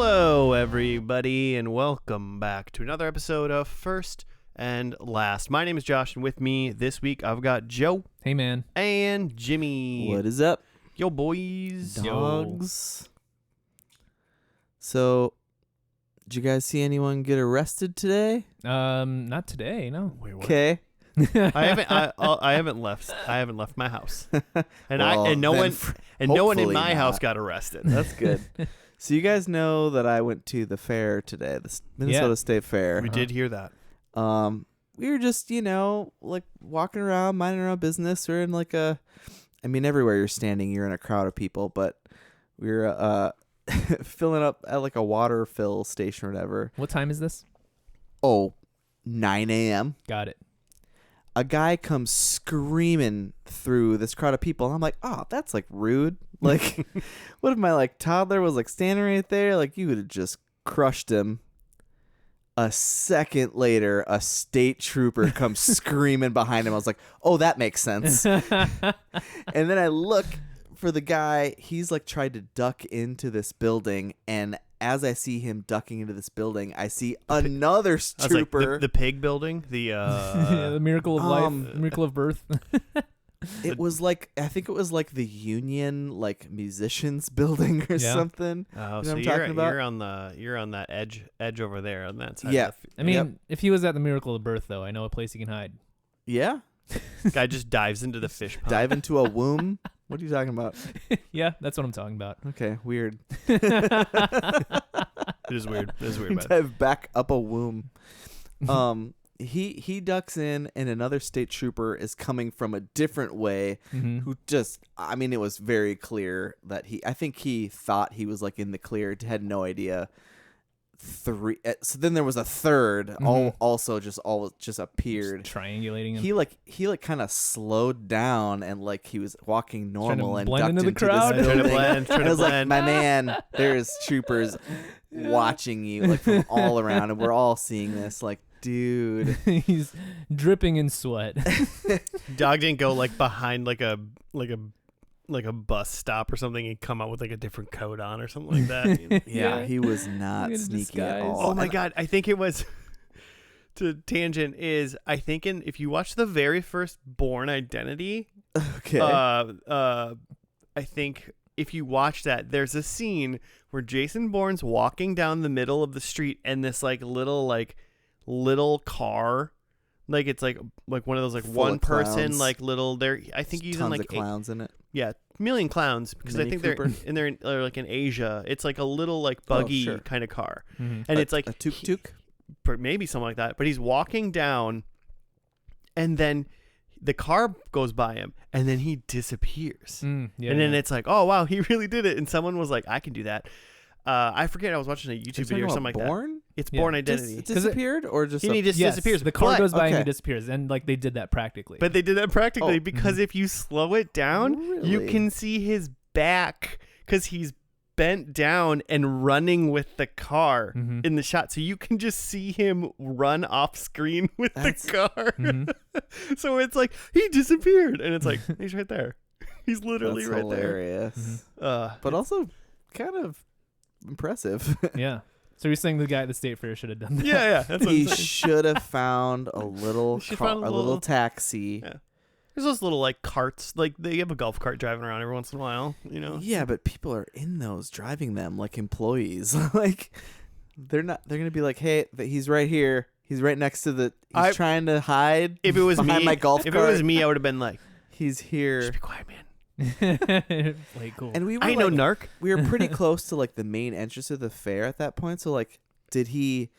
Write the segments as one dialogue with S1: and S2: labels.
S1: Hello, everybody, and welcome back to another episode of First and Last. My name is Josh, and with me this week, I've got Joe.
S2: Hey, man.
S1: And Jimmy.
S3: What is up?
S1: Yo, boys.
S3: Dogs. So, did you guys see anyone get arrested today?
S2: Not today, no.
S1: Wait, what?
S3: Okay.
S1: I haven't left. I haven't left my house, and
S3: Well,
S1: no one in
S3: hopefully
S1: my
S3: not.
S1: house got arrested.
S3: That's good. So you guys know that I went to the fair today, the Minnesota State Fair.
S1: We did hear that.
S3: We were just, like walking around, minding our own business. We're in everywhere you're standing, you're in a crowd of people, but we were filling up at like a water fill station or whatever.
S2: What time is this?
S3: 9 a.m.
S2: Got it.
S3: A guy comes screaming through this crowd of people, and I'm like, oh, that's like rude. Like, what if my toddler was standing right there? Like, you would have just crushed him. A second later, a state trooper comes screaming behind him. I was like, oh, that makes sense. And then I look for the guy. He's tried to duck into this building, and as I see him ducking into this building, I see another trooper.
S1: The pig building,
S2: the miracle of life, miracle of birth.
S3: It was I think it was the Union musicians building or something.
S1: Oh,
S3: you know
S1: so
S3: what I'm talking about?
S1: you're on that edge over there on that side.
S3: Yeah.
S2: I mean, if he was at the miracle of birth, though, I know a place he can hide.
S3: Yeah.
S1: Guy just dives into the fish pond.
S3: Dive into a womb. What are you talking about?
S2: Yeah, that's what I'm talking about.
S3: Okay, weird.
S1: It is weird. It is weird. Man.
S3: Dive back up a womb. He ducks in, and another state trooper is coming from a different way.
S2: Mm-hmm.
S3: Who just, it was very clear that I think he thought he was in the clear, had no idea. So then there was a third, also just appeared,
S2: Just triangulating him.
S3: He kind of slowed down, and he was walking normal and
S2: blend
S3: ducked
S2: into the crowd.
S3: this building.
S1: Trying to
S3: And I was like,
S1: blend.
S3: my man, there's troopers watching you from all around, and we're all seeing this. Dude,
S2: He's dripping in sweat.
S1: Dog didn't go behind a bus stop or something and come out with a different coat on or something like that.
S3: yeah, he was not
S2: In a
S3: sneaky at
S2: disguise.
S3: all.
S1: Oh my God, I think it was. To tangent is I think if you watch the very first Bourne Identity,
S3: Okay.
S1: I think if you watch that, there's a scene where Jason Bourne's walking down the middle of the street, and this little car, it's one of those
S3: Full
S1: one
S3: of
S1: person
S3: clowns.
S1: little there. I think he's in
S3: tons of clowns in it.
S1: yeah, million clowns, because I
S3: Mini
S1: think
S3: Cooper?
S1: they're in Asia. It's a little buggy
S3: sure.
S1: kind of car,
S2: Mhm.
S1: and it's
S3: a tuk-tuk.
S1: maybe something like that. But he's walking down, and then the car goes by him, and then he disappears.
S2: Yeah,
S1: And then
S2: yeah.
S1: it's oh wow, he really did it. And someone was like, I can do that. I forget. I was watching a YouTube video or something like that.
S3: Born?
S1: It's
S2: Yeah.
S1: Bourne Identity.
S3: Just disappeared or just?
S1: He just
S2: Yes,
S1: disappears.
S2: The car
S1: But-
S2: goes by and
S3: okay.
S2: he disappears. And they did that practically.
S1: But they did that practically
S3: Oh,
S1: because if you slow it down, you
S3: Really?
S1: can see his back because he's bent down and running with the car
S2: Mhm.
S1: in the shot. So you can just see him run off screen with
S3: That's-
S1: the car.
S2: Mhm.
S1: So it's he disappeared. And it's he's right there. He's literally
S3: That's
S1: right
S3: hilarious.
S1: there.
S3: But also kind of impressive.
S2: Yeah. So you're saying the guy at the state fair should have done that?
S1: Yeah. That's what
S3: He
S1: I'm saying.
S3: should have found a little
S1: Should
S3: car,
S1: found a
S3: a
S1: little-
S3: little taxi.
S1: Yeah. There's those little carts. They have a golf cart driving around every once in a while,
S3: Yeah, but people are in those driving them like employees. They're gonna be like, hey, he's right here. He's right next to he's trying to hide.
S1: If it was
S3: behind
S1: me,
S3: my golf
S1: if
S3: cart.
S1: it was me, I would have been like,
S3: He's here.
S1: just be quiet, man.
S2: Play cool.
S3: And we were
S1: I ain't no narc.
S3: we were pretty close to the main entrance of the fair at that point. So did he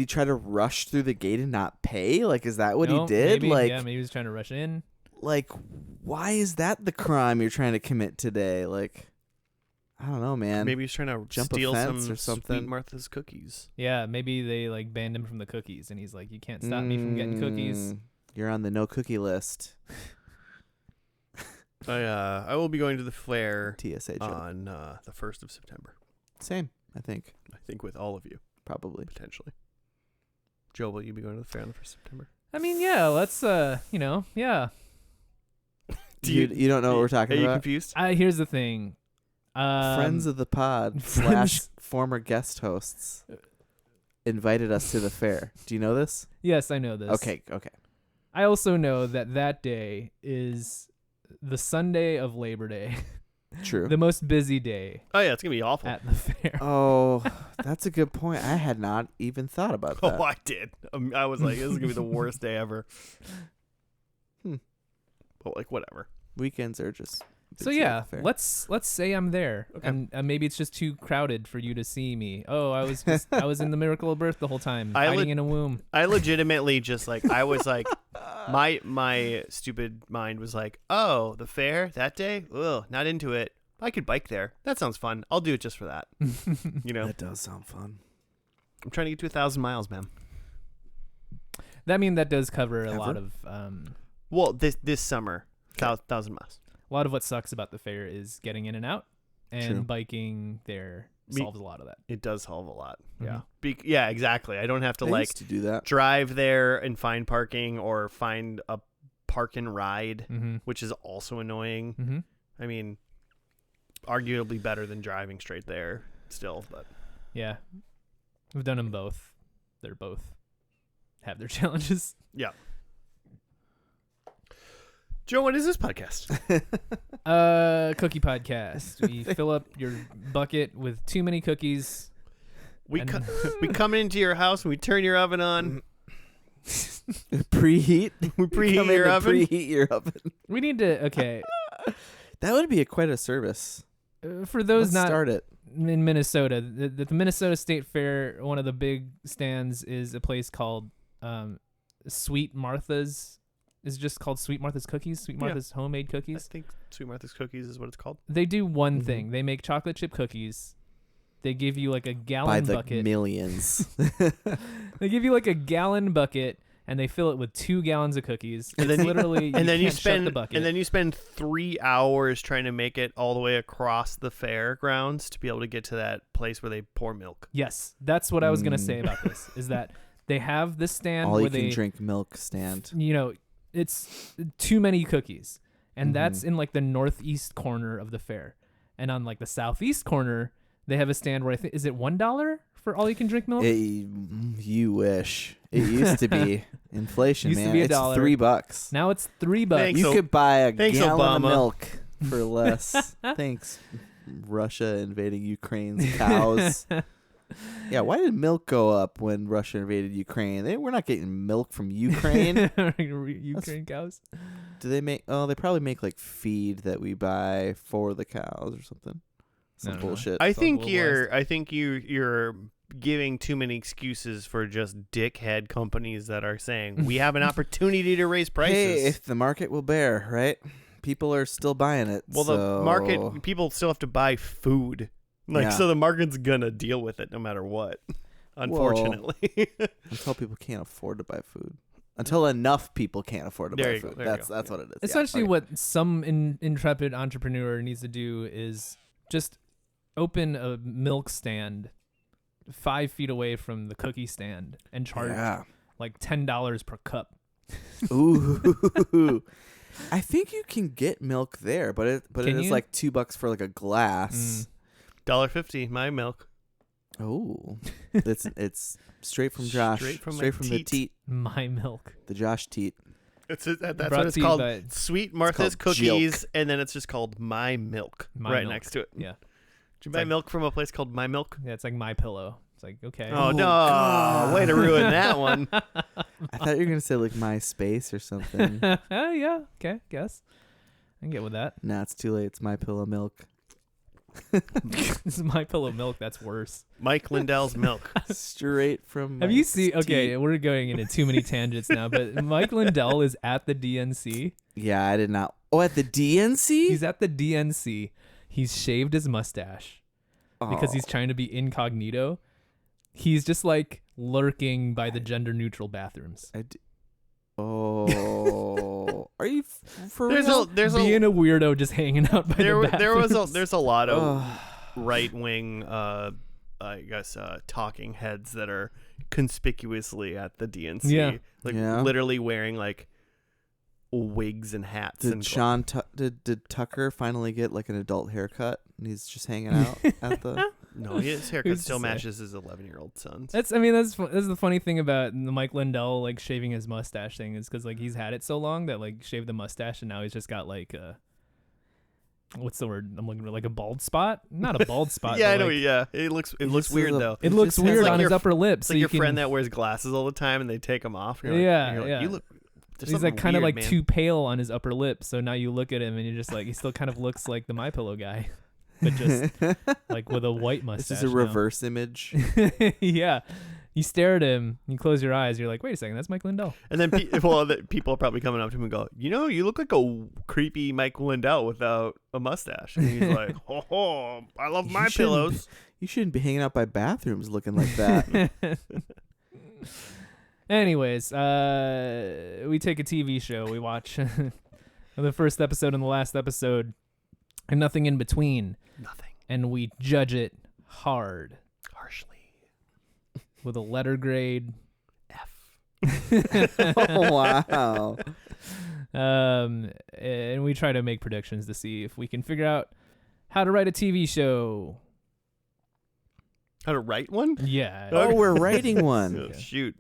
S3: try to rush through the gate and not pay? Is that what he did?
S2: Maybe, maybe he was trying to rush in.
S3: Why is that the crime you're trying to commit today? I don't know, man.
S1: Maybe he's trying to
S3: jump a
S1: steal
S3: fence
S1: some
S3: or something.
S1: Sweet Martha's cookies.
S2: Yeah, maybe they banned him from the cookies, and he's like, you can't stop me from getting cookies.
S3: You're on the no cookie list.
S1: I will be going to the fair
S3: TSA joke.
S1: on the 1st of September.
S3: Same, I think.
S1: I think with all of you,
S3: Probably.
S1: potentially. Joe, will you be going to the fair on the 1st of September?
S2: I mean, yeah, let's, yeah.
S3: You don't know what we're talking
S1: Are you
S3: about?
S1: confused?
S2: Here's the thing.
S3: Friends of the pod /
S2: friends-
S3: former guest hosts invited us to the fair. Do you know this?
S2: Yes, I know this.
S3: Okay.
S2: I also know that day is the Sunday of Labor Day,
S3: True.
S2: the most busy day
S1: Oh yeah, it's gonna be awful.
S2: at the fair.
S3: Oh, that's a good point. I had not even thought about that.
S1: Oh, I did. I was like, this is gonna be the worst day ever. But like, whatever.
S3: Weekends are just
S2: So
S3: busy
S2: yeah,
S3: at the fair.
S2: let's say I'm there,
S1: Okay.
S2: and maybe it's just too crowded for you to see me. Oh, I was in the Miracle of Birth the whole time, hiding in a womb.
S1: I legitimately just like I was like, my stupid mind was like, oh, the fair that day? Ugh, not into it. I could bike there. That sounds fun. I'll do it just for that. You know,
S3: That does sound fun.
S1: I'm trying to get to 1,000 miles, man.
S2: That does cover a
S3: Ever?
S2: lot of
S1: Well, this summer, 1,000 miles.
S2: a lot of what sucks about the fair is getting in and out, and
S3: True.
S2: biking there solves a lot of that.
S1: It does solve a lot.
S2: Mhm.
S1: Yeah. Yeah, exactly. I don't have to
S3: I
S1: like
S3: used to do that.
S1: drive there and find parking or find a park and ride,
S2: Mm-hmm.
S1: which is also annoying.
S2: Mm-hmm.
S1: I mean, arguably better than driving straight there still, but
S2: Yeah, we've done them both. They're both have their challenges.
S1: yeah. Joe, what is this podcast?
S2: Cookie podcast. We fill up your bucket with too many cookies.
S1: We
S2: And-
S1: we come into your house and we turn your oven on.
S3: Preheat.
S1: We preheat
S3: Come in
S1: your
S3: to
S1: oven.
S3: Preheat your oven.
S2: We need to
S3: That would be quite a service.
S2: for those
S3: Let's
S2: not
S3: start it.
S2: in Minnesota, the Minnesota State Fair, one of the big stands is a place called Sweet Martha's. Is just called Sweet Martha's Cookies. Sweet
S1: Yeah.
S2: Martha's homemade
S1: I
S2: cookies.
S1: think Sweet Martha's Cookies is what it's called.
S2: They do one
S3: Mhm.
S2: thing. They make chocolate chip cookies. They give you like a
S3: By
S2: gallon
S3: the
S2: bucket.
S3: millions.
S2: They give you like a gallon bucket, and they fill it with 2 gallons of cookies.
S1: And
S2: It's
S1: then you-
S2: literally
S1: And then you
S2: can't shut
S1: spend
S2: the bucket.
S1: and then you spend 3 hours trying to make it all the way across the fairgrounds to be able to get to that place where they pour milk.
S2: Yes, that's what I was gonna say
S3: Mm.
S2: about this. Is that they have this stand
S3: All
S2: where
S3: you
S2: they,
S3: can drink milk stand.
S2: it's too many cookies, and that's
S3: Mhm.
S2: in like the northeast corner of the fair, and on like the southeast corner, they have a stand where I think is it $1 for all you can drink milk.
S3: You wish. It used to be. Inflation,
S2: Used to
S3: man.
S2: be
S3: It's
S2: $1.
S3: $3.
S2: Now it's $3.
S1: Thanks.
S3: You
S1: So-
S3: could buy a
S1: thanks,
S3: gallon
S1: Obama.
S3: of milk for less. Thanks, Russia invading Ukraine's cows. Yeah, why did milk go up when Russia invaded Ukraine? We're not getting milk from Ukraine.
S2: Ukraine cows.
S3: Do they make? Oh, they probably make like feed that we buy for the cows or something. Some
S2: I don't know.
S3: bullshit.
S1: I
S2: It's all
S1: think
S2: globalized.
S1: you're giving too many excuses for just dickhead companies that are saying we have an opportunity to raise prices.
S3: Hey, if the market will bear, right? People are still buying it.
S1: Well,
S3: so-
S1: the market, people still have to buy food. Like,
S3: Yeah.
S1: so the market's going to deal with it no matter what, unfortunately.
S3: until people can't afford to buy food. Until enough people can't afford to
S1: There
S3: buy
S1: you go,
S3: food.
S1: there you
S3: That's
S1: go.
S3: what it is.
S2: Essentially,
S3: Yeah,
S2: what some intrepid entrepreneur needs to do is just open a milk stand 5 feet away from the cookie stand and charge
S3: yeah.
S2: like $10 per cup.
S3: Ooh. I think you can get milk there, but it
S2: Can
S3: is
S2: you?
S3: like $2 for like a glass.
S1: $1.50, my milk.
S3: Oh, it's straight from Josh,
S1: Straight from my
S3: the
S1: teat.
S3: teat,
S2: My milk.
S3: the Josh teat.
S1: That's
S2: Brought
S1: what it's
S2: to you
S1: called.
S2: by
S1: Sweet Martha's
S3: called
S1: Cookies, and then it's just called My Milk
S2: My
S1: right
S2: Milk.
S1: next to it.
S2: Yeah.
S1: Did you
S2: It's
S1: buy
S2: like-
S1: milk from a place called My Milk?
S2: Yeah, it's like My Pillow. It's like, okay.
S1: Oh, no.
S3: God.
S1: Way to ruin that one.
S3: I thought you were gonna say like MySpace or something.
S2: Yeah. Okay. Guess. I can get with that.
S3: Nah, it's too late. It's My Pillow Milk.
S2: This is My Pillow milk. That's worse.
S1: Mike Lindell's Milk.
S3: Straight from.
S2: Have you
S3: Mike's
S2: seen? Okay,
S3: teat.
S2: we're going into too many tangents now. But Mike Lindell is at the DNC.
S3: Yeah, I did not. Oh, at the DNC.
S2: He's at the DNC. He's shaved his mustache because he's trying to be incognito. He's just like lurking by the gender neutral bathrooms.
S3: Oh, are you for
S1: There's
S3: real?
S2: Being a weirdo, just hanging out by the bathrooms.
S1: there's a lot of
S3: Ugh.
S1: right wing I guess talking heads that are conspicuously at the DNC.
S2: Yeah.
S1: Like
S3: Yeah.
S1: literally wearing like wigs and hats.
S3: Did
S1: and
S3: Sean did Tucker finally get like an adult haircut? and he's just hanging out at the.
S1: No, his haircut
S2: Who's to
S1: still
S2: say?
S1: matches his 11-year-old son's.
S2: That's the funny thing about the Mike Lindell like shaving his mustache thing is because like he's had it so long that like shaved the mustache and now he's just got like what's the word I'm looking for, like a bald spot? Not a bald spot.
S1: Yeah, I
S2: but,
S1: know.
S2: like,
S1: Yeah, it looks weird though.
S2: it looks
S3: just has,
S2: weird
S1: like
S2: on
S1: your
S2: his upper lip.
S1: It's
S2: So
S1: like
S2: you
S1: your
S2: can,
S1: friend that wears glasses all the time and they take them off. And you're
S2: Yeah,
S1: like, you're
S2: yeah.
S1: Like, you look. There's
S2: he's like
S1: something
S2: kind of
S1: weird,
S2: like
S1: man.
S2: too pale on his upper lip. So now you look at him and you're just like he still kind of looks like the MyPillow guy, but just like with a white mustache.
S3: This is a
S2: now.
S3: reverse image.
S2: Yeah. You stare at him, you close your eyes, you're like, wait a second, that's Mike Lindell.
S1: And then people are probably coming up to him and go, you look like a creepy Mike Lindell without a mustache. And he's like, oh, I love my pillows.
S3: You shouldn't be hanging out by bathrooms looking like that.
S2: Anyways, we take a TV show, we watch the first episode and the last episode, and nothing in between.
S1: Nothing.
S2: And we judge it hard
S1: Harshly.
S2: with a letter grade
S1: F.
S3: Oh, wow.
S2: And we try to make predictions to see if we can figure out how to write a TV show.
S1: How to write one?
S2: Yeah.
S3: Oh, we're writing
S1: Oh,
S3: one.
S1: shoot.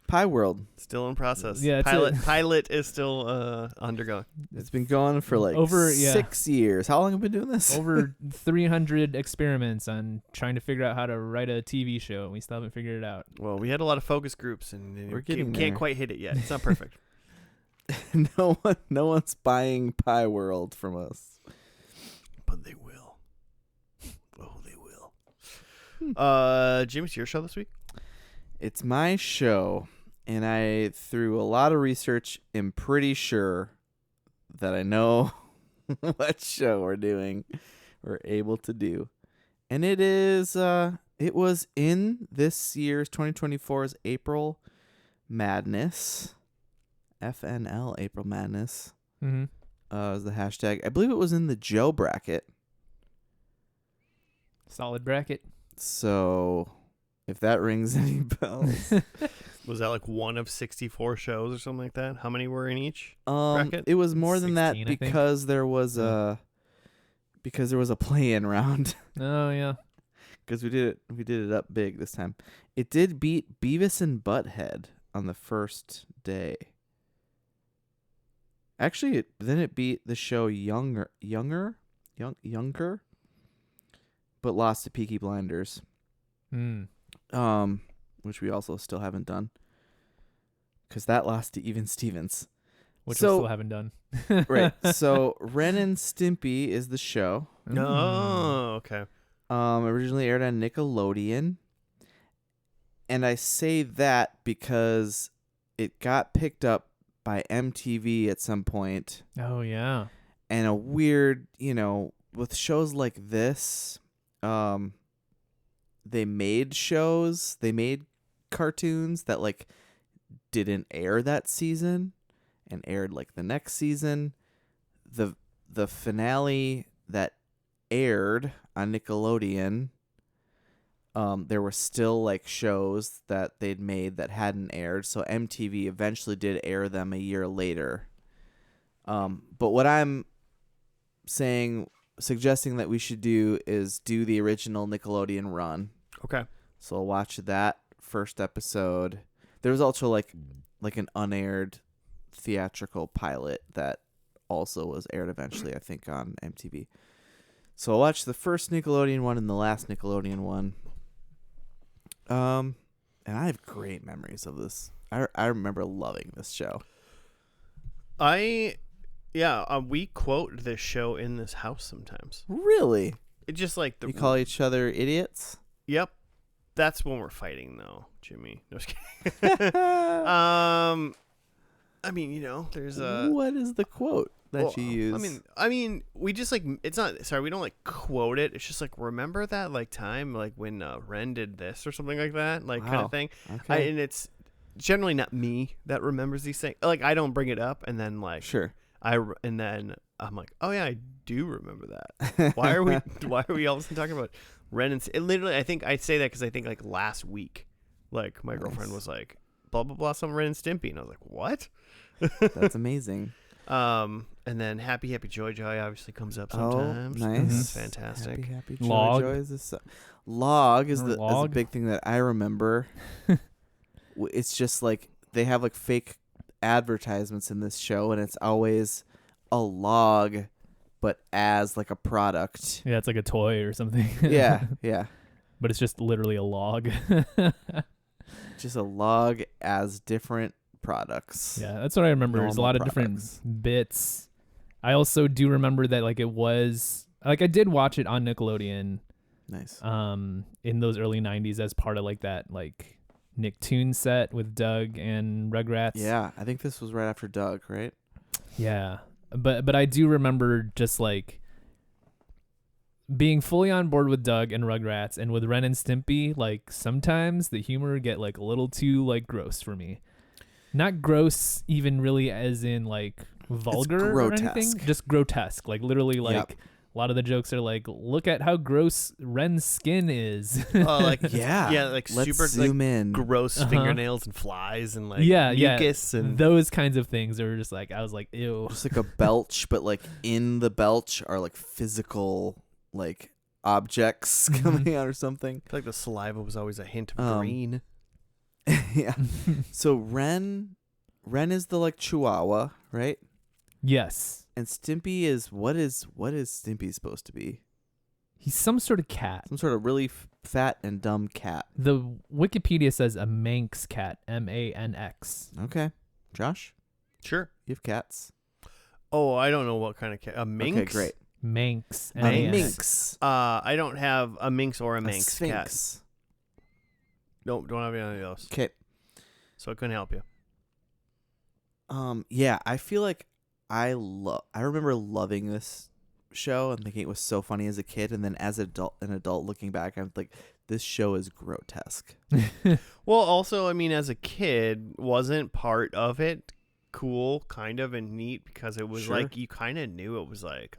S3: Pie World.
S1: Still in process.
S2: Yeah, it's
S1: Pilot is still undergoing.
S3: It's been going for like
S2: Over- yeah.
S3: 6 years. How long have we been doing this?
S2: Over 300 experiments on trying to figure out how to write a TV show, and we still haven't figured it out.
S1: Well, we had a lot of focus groups, and
S3: We're getting
S1: can't
S3: there.
S1: quite hit it yet. It's not perfect.
S3: No one's buying Pie World from us.
S1: But they will. Oh, they will. Jim, it's your show this week?
S3: It's my show, and I, through a lot of research, am pretty sure that I know what show we're able to do. And it was in this year's 2024's April Madness. FNL, April Madness,
S2: Mm-hmm.
S3: is the hashtag. I believe it was in the Joe bracket.
S2: Solid bracket.
S3: So, if that rings any bells.
S1: Was that like one of 64 shows or something like that? How many were in each? Bracket?
S3: It was more than that
S2: 16, I think.
S3: because there was a play-in round.
S2: Oh, yeah.
S3: Because we did it up big this time. It did beat Beavis and Butthead on the first day. Actually, it beat the show Younger, but lost to Peaky Blinders.
S2: Mm.
S3: Which we also still haven't done. Because that lost to Even Stevens.
S2: Which we
S3: So-
S2: still haven't done.
S3: Right. So Ren and Stimpy is the show.
S1: Oh, okay.
S3: Originally aired on Nickelodeon. And I say that because it got picked up by MTV at some point.
S2: Oh, yeah.
S3: And a weird, with shows like this, they made cartoons that like didn't air that season and aired like the next season. The finale that aired on Nickelodeon, there were still like shows that they'd made that hadn't aired, so MTV eventually did air them a year later. But what I'm suggesting that we should do is do the original Nickelodeon run.
S1: Okay.
S3: So I'll watch that first episode. There was also like an unaired theatrical pilot that also was aired eventually, I think, on MTV. So I'll watch the first Nickelodeon one and the last Nickelodeon one. And I have great memories of this. I remember loving this show.
S1: We quote this show in this house sometimes.
S3: Really?
S1: It's just like
S3: You call each other idiots?
S1: Yep. That's when we're fighting, though, Jimmy. No, just kidding. I mean, there's a.
S3: What is the quote that you use?
S1: I mean, we just like it's not. Sorry, we don't like quote it. It's just like remember that like time like when Ren did this or something like that, like kind
S3: Wow.
S1: of thing.
S3: Okay.
S1: And it's generally not me that remembers these things. Like I don't bring it up, and then like
S3: Sure.
S1: and then I'm like, oh yeah, I do remember that. Why are we all of a sudden talking about Ren and it literally? I think I'd say that because I think like last week, like my girlfriend was like, blah blah blah, some Ren and Stimpy, and I was like, what?
S3: That's amazing.
S1: And And then Happy Happy Joy Joy obviously comes up
S3: Oh,
S1: sometimes.
S3: nice.
S1: That's fantastic.
S3: Happy Joy
S2: Log.
S3: Joy is this. Log is
S2: Remember
S3: is a
S2: Log?
S3: big thing that I remember. It's just like they have like fake advertisements in this show, and it's always a log, but as like a product.
S2: Yeah, it's like a toy or something.
S3: Yeah, yeah.
S2: But it's just literally a log.
S3: Just a log as different products.
S2: Yeah, that's what I remember. There's a
S3: Normal
S2: lot of
S3: products.
S2: different bits. I also do remember that like it was like I did watch it on Nickelodeon
S3: Nice.
S2: in those early 90s as part of like that like Nicktoons set with Doug and Rugrats.
S3: Yeah, I think this was right after Doug, right?
S2: Yeah. But I do remember just like being fully on board with Doug and Rugrats, and with Ren and Stimpy, like sometimes the humor get like a little too like gross for me. Not gross even really as in like vulgar or anything,
S3: grotesque.
S2: just grotesque. Like literally like
S3: Yep.
S2: a lot of the jokes are like, look at how gross Ren's skin is.
S1: Like
S3: Yeah.
S1: like
S3: Let's
S1: super
S3: zoom
S1: like
S3: in.
S1: gross
S2: Uh-huh.
S1: fingernails and flies and like
S2: Yeah,
S1: mucus and
S2: Those kinds of things are just like, I was like, ew.
S3: Just like a belch, but like in the belch are like physical like objects
S2: Mhm.
S3: coming out or something.
S1: I feel like the saliva was always a hint of
S3: Um,
S1: green.
S3: Yeah. So Ren is the like Chihuahua, right?
S2: Yes.
S3: And Stimpy is what is Stimpy supposed to be?
S2: He's some sort of cat.
S3: Some sort of really fat and dumb cat.
S2: The Wikipedia says a Manx cat, Manx.
S3: Okay. Josh,
S1: Sure.
S3: you have cats.
S1: Oh, I don't know what kind of cat. A minx?
S3: Okay, great.
S2: Manx.
S3: A
S2: M-A-N-X.
S3: minx.
S1: I don't have a minx or a
S3: A
S1: manx cat.
S3: sphinx.
S1: Nope, don't have any of those.
S3: Okay.
S1: So I couldn't help you.
S3: Yeah, I feel like I remember loving this show and thinking it was so funny as a kid, and then as an adult looking back, I'm like, this show is grotesque.
S1: Well, also, I mean, as a kid, wasn't part of it cool, kind of, and neat because it was
S3: Sure.
S1: like you kind of knew it was like,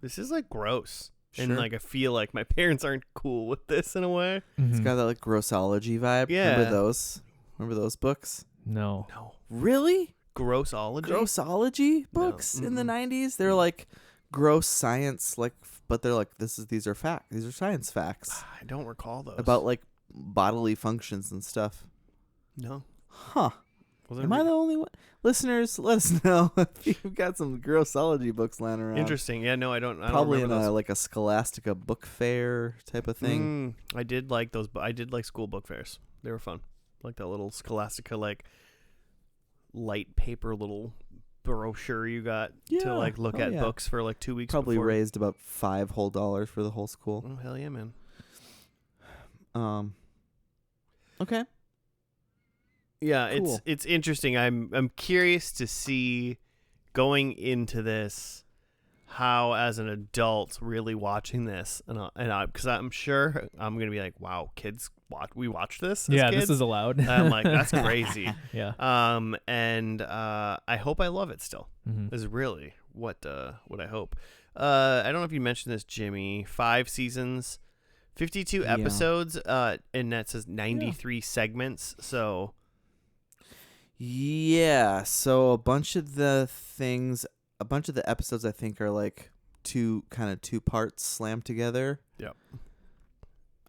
S1: this is like gross. And
S3: Sure.
S1: like I feel like my parents aren't cool with this in a way.
S3: It's
S2: Mhm.
S3: got that like grossology vibe.
S1: Yeah.
S3: Remember those? Remember those books?
S2: No.
S1: No.
S3: Really?
S1: Grossology?
S3: Grossology books in the 90s? They're like gross science, like, but they're like, these are facts. These are science facts
S1: I don't recall those.
S3: about like bodily functions and stuff.
S1: No.
S3: Huh.
S1: Was
S3: Am I the only one? Listeners, let us know if you've got some grossology books lying around.
S1: Interesting. Yeah, no, I don't
S3: Probably in
S1: remember those.
S3: like a Scholastica book fair type of thing.
S1: I did like those. I did like school book fairs. They were fun. Like that little Scholastica, like light paper little brochure you got to
S3: Yeah.
S1: like look
S3: Oh,
S1: at
S3: yeah.
S1: books for like 2 weeks.
S3: Probably
S1: before.
S3: raised about $5 whole for the whole school.
S1: Oh hell yeah, man!
S3: Okay.
S1: Yeah,
S3: Cool.
S1: it's interesting. I'm curious to see going into this how as an adult really watching this and because I'm sure I'm gonna be like, wow, kids we watched this. As
S2: Yeah,
S1: kids?
S2: this is allowed.
S1: And I'm like, that's crazy.
S2: Yeah.
S1: And I hope I love it still.
S2: Mhm.
S1: Is really what I hope. I don't know if you mentioned this, Jimmy. 5 seasons, 52
S3: Yeah.
S1: episodes. And that says 93 segments. So
S3: Yeah, so a bunch of the episodes I think are like two parts slammed together.
S1: Yep.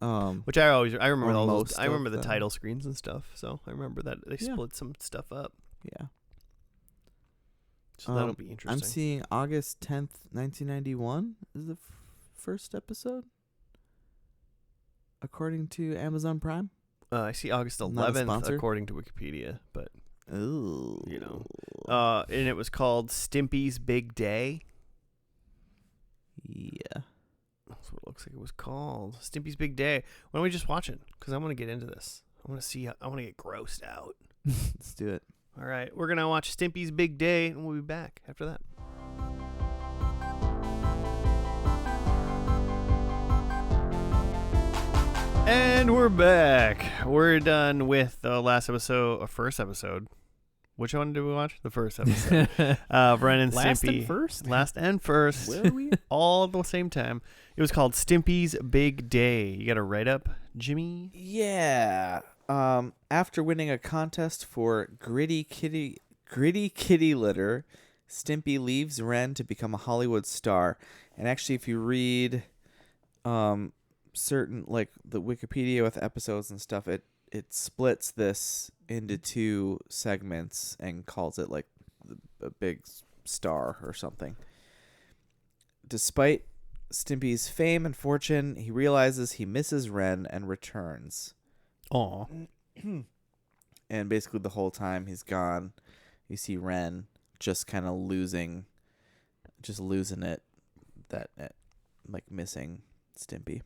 S3: Um,
S1: which I remember
S3: Or
S1: all those.
S3: most
S1: I remember
S3: of
S1: the
S3: them.
S1: title screens and stuff. So I remember that they
S3: Yeah.
S1: split some stuff up.
S3: yeah.
S1: So that'll be interesting.
S3: I'm seeing August 10th, 1991 is the first episode, according to Amazon Prime.
S1: I see August
S3: Not a
S1: 11th
S3: sponsor?
S1: according to Wikipedia, but
S3: Ooh.
S1: You know. and it was called Stimpy's Big Day.
S3: Yeah.
S1: That's what it looks like it was called. Stimpy's Big Day. Why don't we just watch it? Because I want to get into this. I want to get grossed out.
S3: Let's do it.
S1: All right. We're going to watch Stimpy's Big Day, and we'll be back after that. And we're back. We're done with the first episode. Which one did we watch? The first episode. Ren and
S2: Last
S1: Stimpy.
S2: and first?
S1: Last and first.
S3: Where are we?
S1: All at the same time. It was called Stimpy's Big Day. You got a write up, Jimmy?
S3: Yeah. After winning a contest for gritty kitty litter, Stimpy leaves Ren to become a Hollywood star. And actually, if you read certain, like the Wikipedia with episodes and stuff, it splits this into 2 segments and calls it like a big star or something. Despite Stimpy's fame and fortune, he realizes he misses Ren and returns.
S1: Aw.
S3: And basically the whole time he's gone, you see Ren just kind of losing it, like missing Stimpy.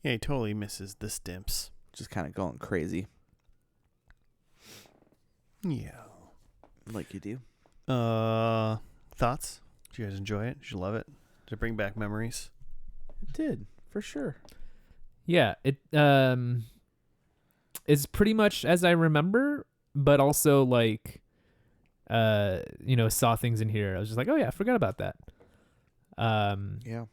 S1: Yeah, he totally misses the Stimps.
S3: Just kind of going crazy.
S1: Yeah.
S3: Like you do.
S1: Thoughts? Did you guys enjoy it? Did you love it? Did it bring back memories?
S3: It did, for sure.
S2: Yeah, it is pretty much as I remember, but also like saw things in here. I was just like, oh yeah, I forgot about that.
S3: Yeah.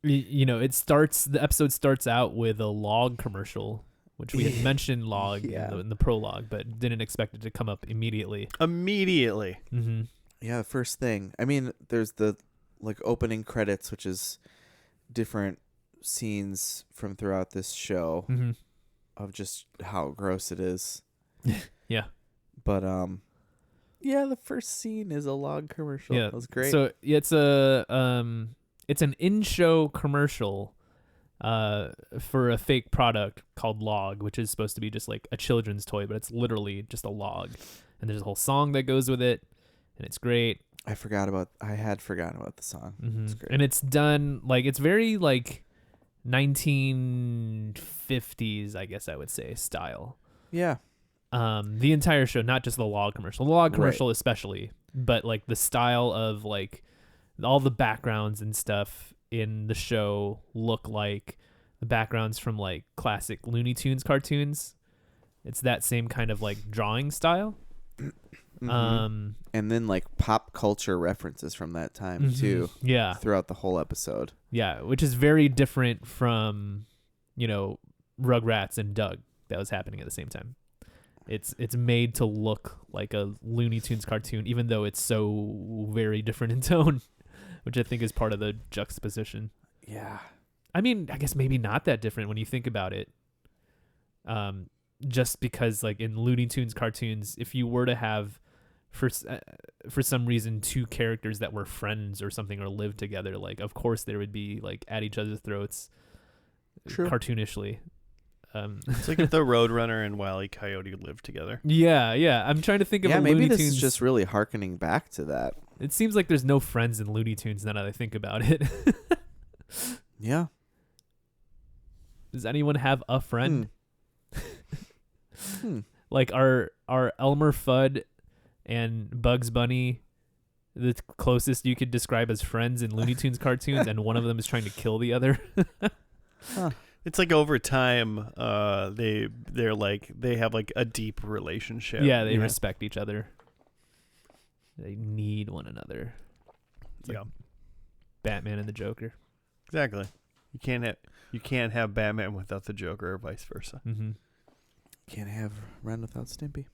S2: The episode starts out with a log commercial, which we had mentioned log in the prologue, but didn't expect it to come up immediately.
S1: Mm-hmm.
S3: Yeah, the first thing. I mean, there's the like opening credits, which is different scenes from throughout this show of just how gross it is.
S2: Yeah.
S3: But the first scene is a log commercial.
S2: Yeah,
S3: That was great.
S2: So it's an in-show commercial for a fake product called Log, which is supposed to be just like a children's toy, but it's literally just a log. And there's a whole song that goes with it, and it's great.
S3: I had forgotten about the song. It's great.
S2: And it's done like it's very like 1950s, I guess I would say, style.
S3: Yeah.
S2: The entire show, not just the log commercial. The log commercial especially, but like the style of like all the backgrounds and stuff in the show look like the backgrounds from like classic Looney Tunes cartoons. It's that same kind of like drawing style.
S3: And then like pop culture references from that time too.
S2: Yeah.
S3: Throughout the whole episode.
S2: Yeah, which is very different from, Rugrats and Doug that was happening at the same time. It's made to look like a Looney Tunes cartoon, even though it's so very different in tone, which I think is part of the juxtaposition.
S3: Yeah.
S2: I mean, I guess maybe not that different when you think about it. Just because like in Looney Tunes cartoons, if you were to have for some reason 2 characters that were friends or something or lived together, like of course there would be like at each other's throats. True. Cartoonishly.
S1: It's like if the Roadrunner and Wile E. Coyote lived together.
S2: Yeah. I'm trying to think of a
S3: maybe
S2: Looney
S3: this
S2: Tunes.
S3: is just really hearkening back to that.
S2: It seems like there's no friends in Looney Tunes now that I think about it.
S3: Yeah.
S2: Does anyone have a friend? Like are Elmer Fudd and Bugs Bunny the closest you could describe as friends in Looney Tunes cartoons, and one of them is trying to kill the other?
S1: It's like over time, they have like a deep relationship.
S2: Yeah, they respect each other. They need one another. It's like Batman and the Joker.
S1: Exactly. You can't have Batman without the Joker, or vice versa.
S2: Mm-hmm.
S3: Can't have Ren without Stimpy.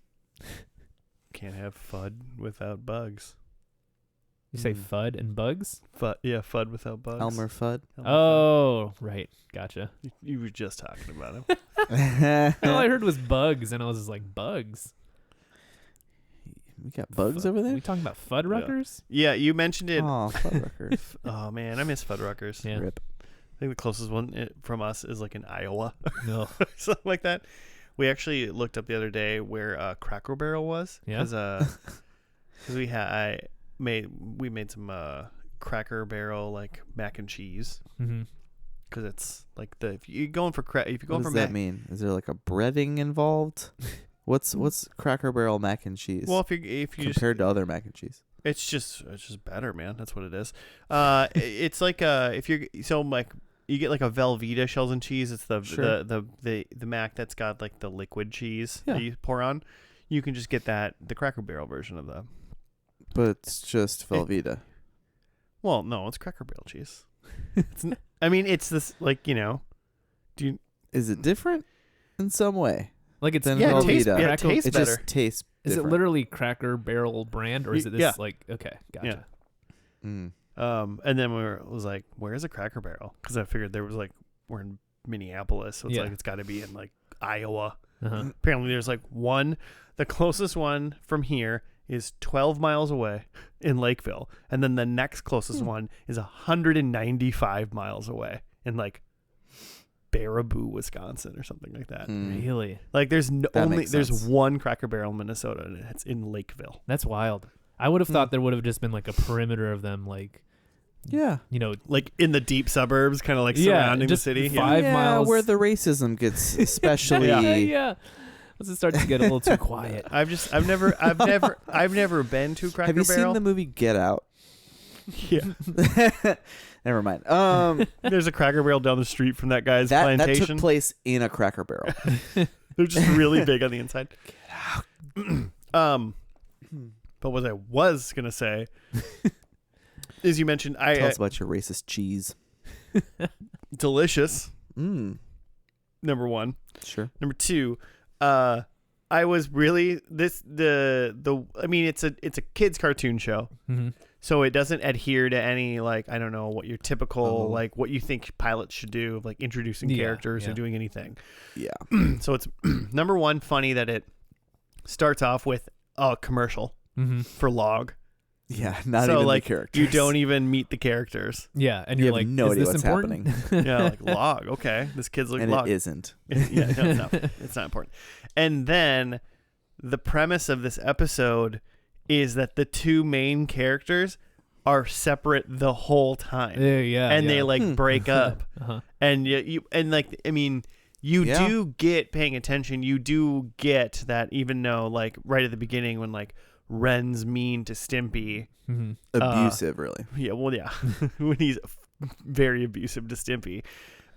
S1: Can't have Fudd without Bugs.
S2: You say Fudd and Bugs?
S1: Fudd without Bugs.
S3: Elmer Fudd.
S2: Oh, right. Gotcha.
S1: You were just talking about him.
S2: All I heard was Bugs, and I was just like, Bugs?
S3: We got Bugs over there?
S2: Are we talking about Fuddruckers?
S1: Yeah, you mentioned it.
S3: Oh, Fuddruckers.
S1: Oh, man, I miss Fuddruckers.
S2: Yeah.
S3: Rip.
S1: I think the closest one from us is like in Iowa.
S2: No.
S1: Something like that. We actually looked up the other day where Cracker Barrel was.
S2: Yeah.
S1: Because we made some Cracker Barrel like mac and cheese.
S2: Mm-hmm.
S1: Because it's like if you're going for
S3: What does that mean? Is there like a breading involved? What's Cracker Barrel mac and cheese?
S1: Well, if you
S3: compared to other mac and cheese,
S1: it's just better, man. That's what it is. It's like you get like a Velveeta shells and cheese. It's the mac that's got like the liquid cheese that you pour on. You can just get the Cracker Barrel version of the.
S3: But it's just Velveeta.
S1: Well, no, it's Cracker Barrel cheese. It's this like
S3: Is it different in some way?
S2: Like it's
S3: Then
S1: it
S3: Velveeta.
S1: tastes
S3: It
S1: better.
S3: just tastes
S2: Is it
S3: different.
S2: literally Cracker Barrel brand, or is it this
S1: Yeah.
S2: like? Okay, gotcha.
S3: Mm.
S1: And then was like, where's a Cracker Barrel? Because I figured there was like, we're in Minneapolis, so it's
S2: Yeah.
S1: like it's got to be in like Iowa.
S2: Uh-huh.
S1: Apparently, there's like one. The closest one from here is 12 miles away in Lakeville, and then the next closest one is 195 miles away in like Baraboo, Wisconsin, or something like that.
S3: Mm.
S2: Really?
S1: Like there's
S3: That makes
S1: there's
S3: sense.
S1: one Cracker Barrel in Minnesota, and it's in Lakeville.
S2: That's wild. I would have thought there would have just been like a perimeter of them, like,
S3: Yeah.
S2: you know,
S1: Like in the deep suburbs, kind of like
S2: Yeah,
S1: surrounding the
S2: just
S1: city.
S2: five
S3: yeah,
S2: miles.
S3: where the racism gets especially.
S2: yeah. Once it starts to get a little too quiet.
S1: I've never been to Cracker
S3: Have you
S1: Barrel.
S3: seen the movie Get Out?
S1: Yeah,
S3: Never mind.
S1: there's a Cracker Barrel down the street from that guy's
S3: that
S1: plantation.
S3: took place in a Cracker Barrel.
S1: They're just really big on the inside. But what I was gonna say is, you mentioned
S3: Tell us about your racist cheese.
S1: delicious.
S3: Mm,
S1: Number one.
S3: sure.
S1: Number two. I was really I mean, it's a kids cartoon show.
S2: Mm-hmm.
S1: So it doesn't adhere to any, like, I don't know, what your typical, like, what you think pilots should do, of, like, introducing
S2: Yeah,
S1: characters
S2: yeah.
S1: or doing anything.
S3: Yeah.
S1: So it's, number one, funny that it starts off with a commercial
S2: Mm-hmm.
S1: for Log.
S3: Yeah. Not
S1: So,
S3: even
S1: like,
S3: the characters.
S1: you don't even meet the characters.
S2: Yeah, and
S3: You
S2: you're
S3: have
S2: like,
S3: no
S2: is
S3: idea
S2: this
S3: what's
S2: important?
S3: happening.
S1: Yeah, like, Log, okay. This kid's like
S3: and
S1: Log.
S3: it isn't.
S1: Yeah, no, it's not important. And then the premise of this episode is that the two main characters are separate the whole time.
S2: Yeah,
S1: And
S2: yeah.
S1: they like break up.
S2: Uh-huh.
S1: And you and like, I mean, you
S3: Yeah.
S1: do get, paying attention, you do get that, even though, like, right at the beginning when, like, Ren's mean to Stimpy.
S2: Mm-hmm.
S3: Abusive, really.
S1: Yeah, well, yeah. When he's very abusive to Stimpy.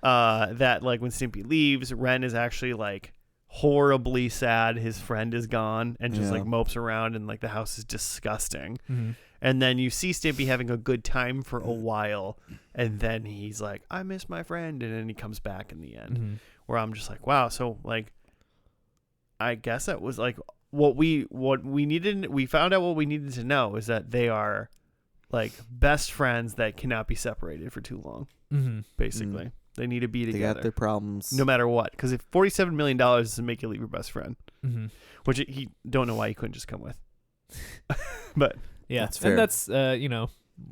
S1: That, like, when Stimpy leaves, Ren is actually, like, horribly sad his friend is gone, and just
S3: Yeah.
S1: like mopes around, and like the house is disgusting.
S2: Mm-hmm.
S1: And then you see Stimpy having a good time for a while, and then he's like, I miss my friend, and then he comes back in the end.
S2: Mm-hmm.
S1: Where I'm just like, wow, so like, I guess that was like what we needed. We found out what we needed to know, is that they are like best friends that cannot be separated for too long.
S2: Mm-hmm.
S1: Basically, they need to be
S3: They
S1: together
S3: got their problems.
S1: no matter what. Because if $47 million doesn't make you leave your best friend,
S2: Mm-hmm.
S1: which he don't know why he couldn't just come with. But
S2: Yeah,
S3: That's fair.
S2: and that's you know,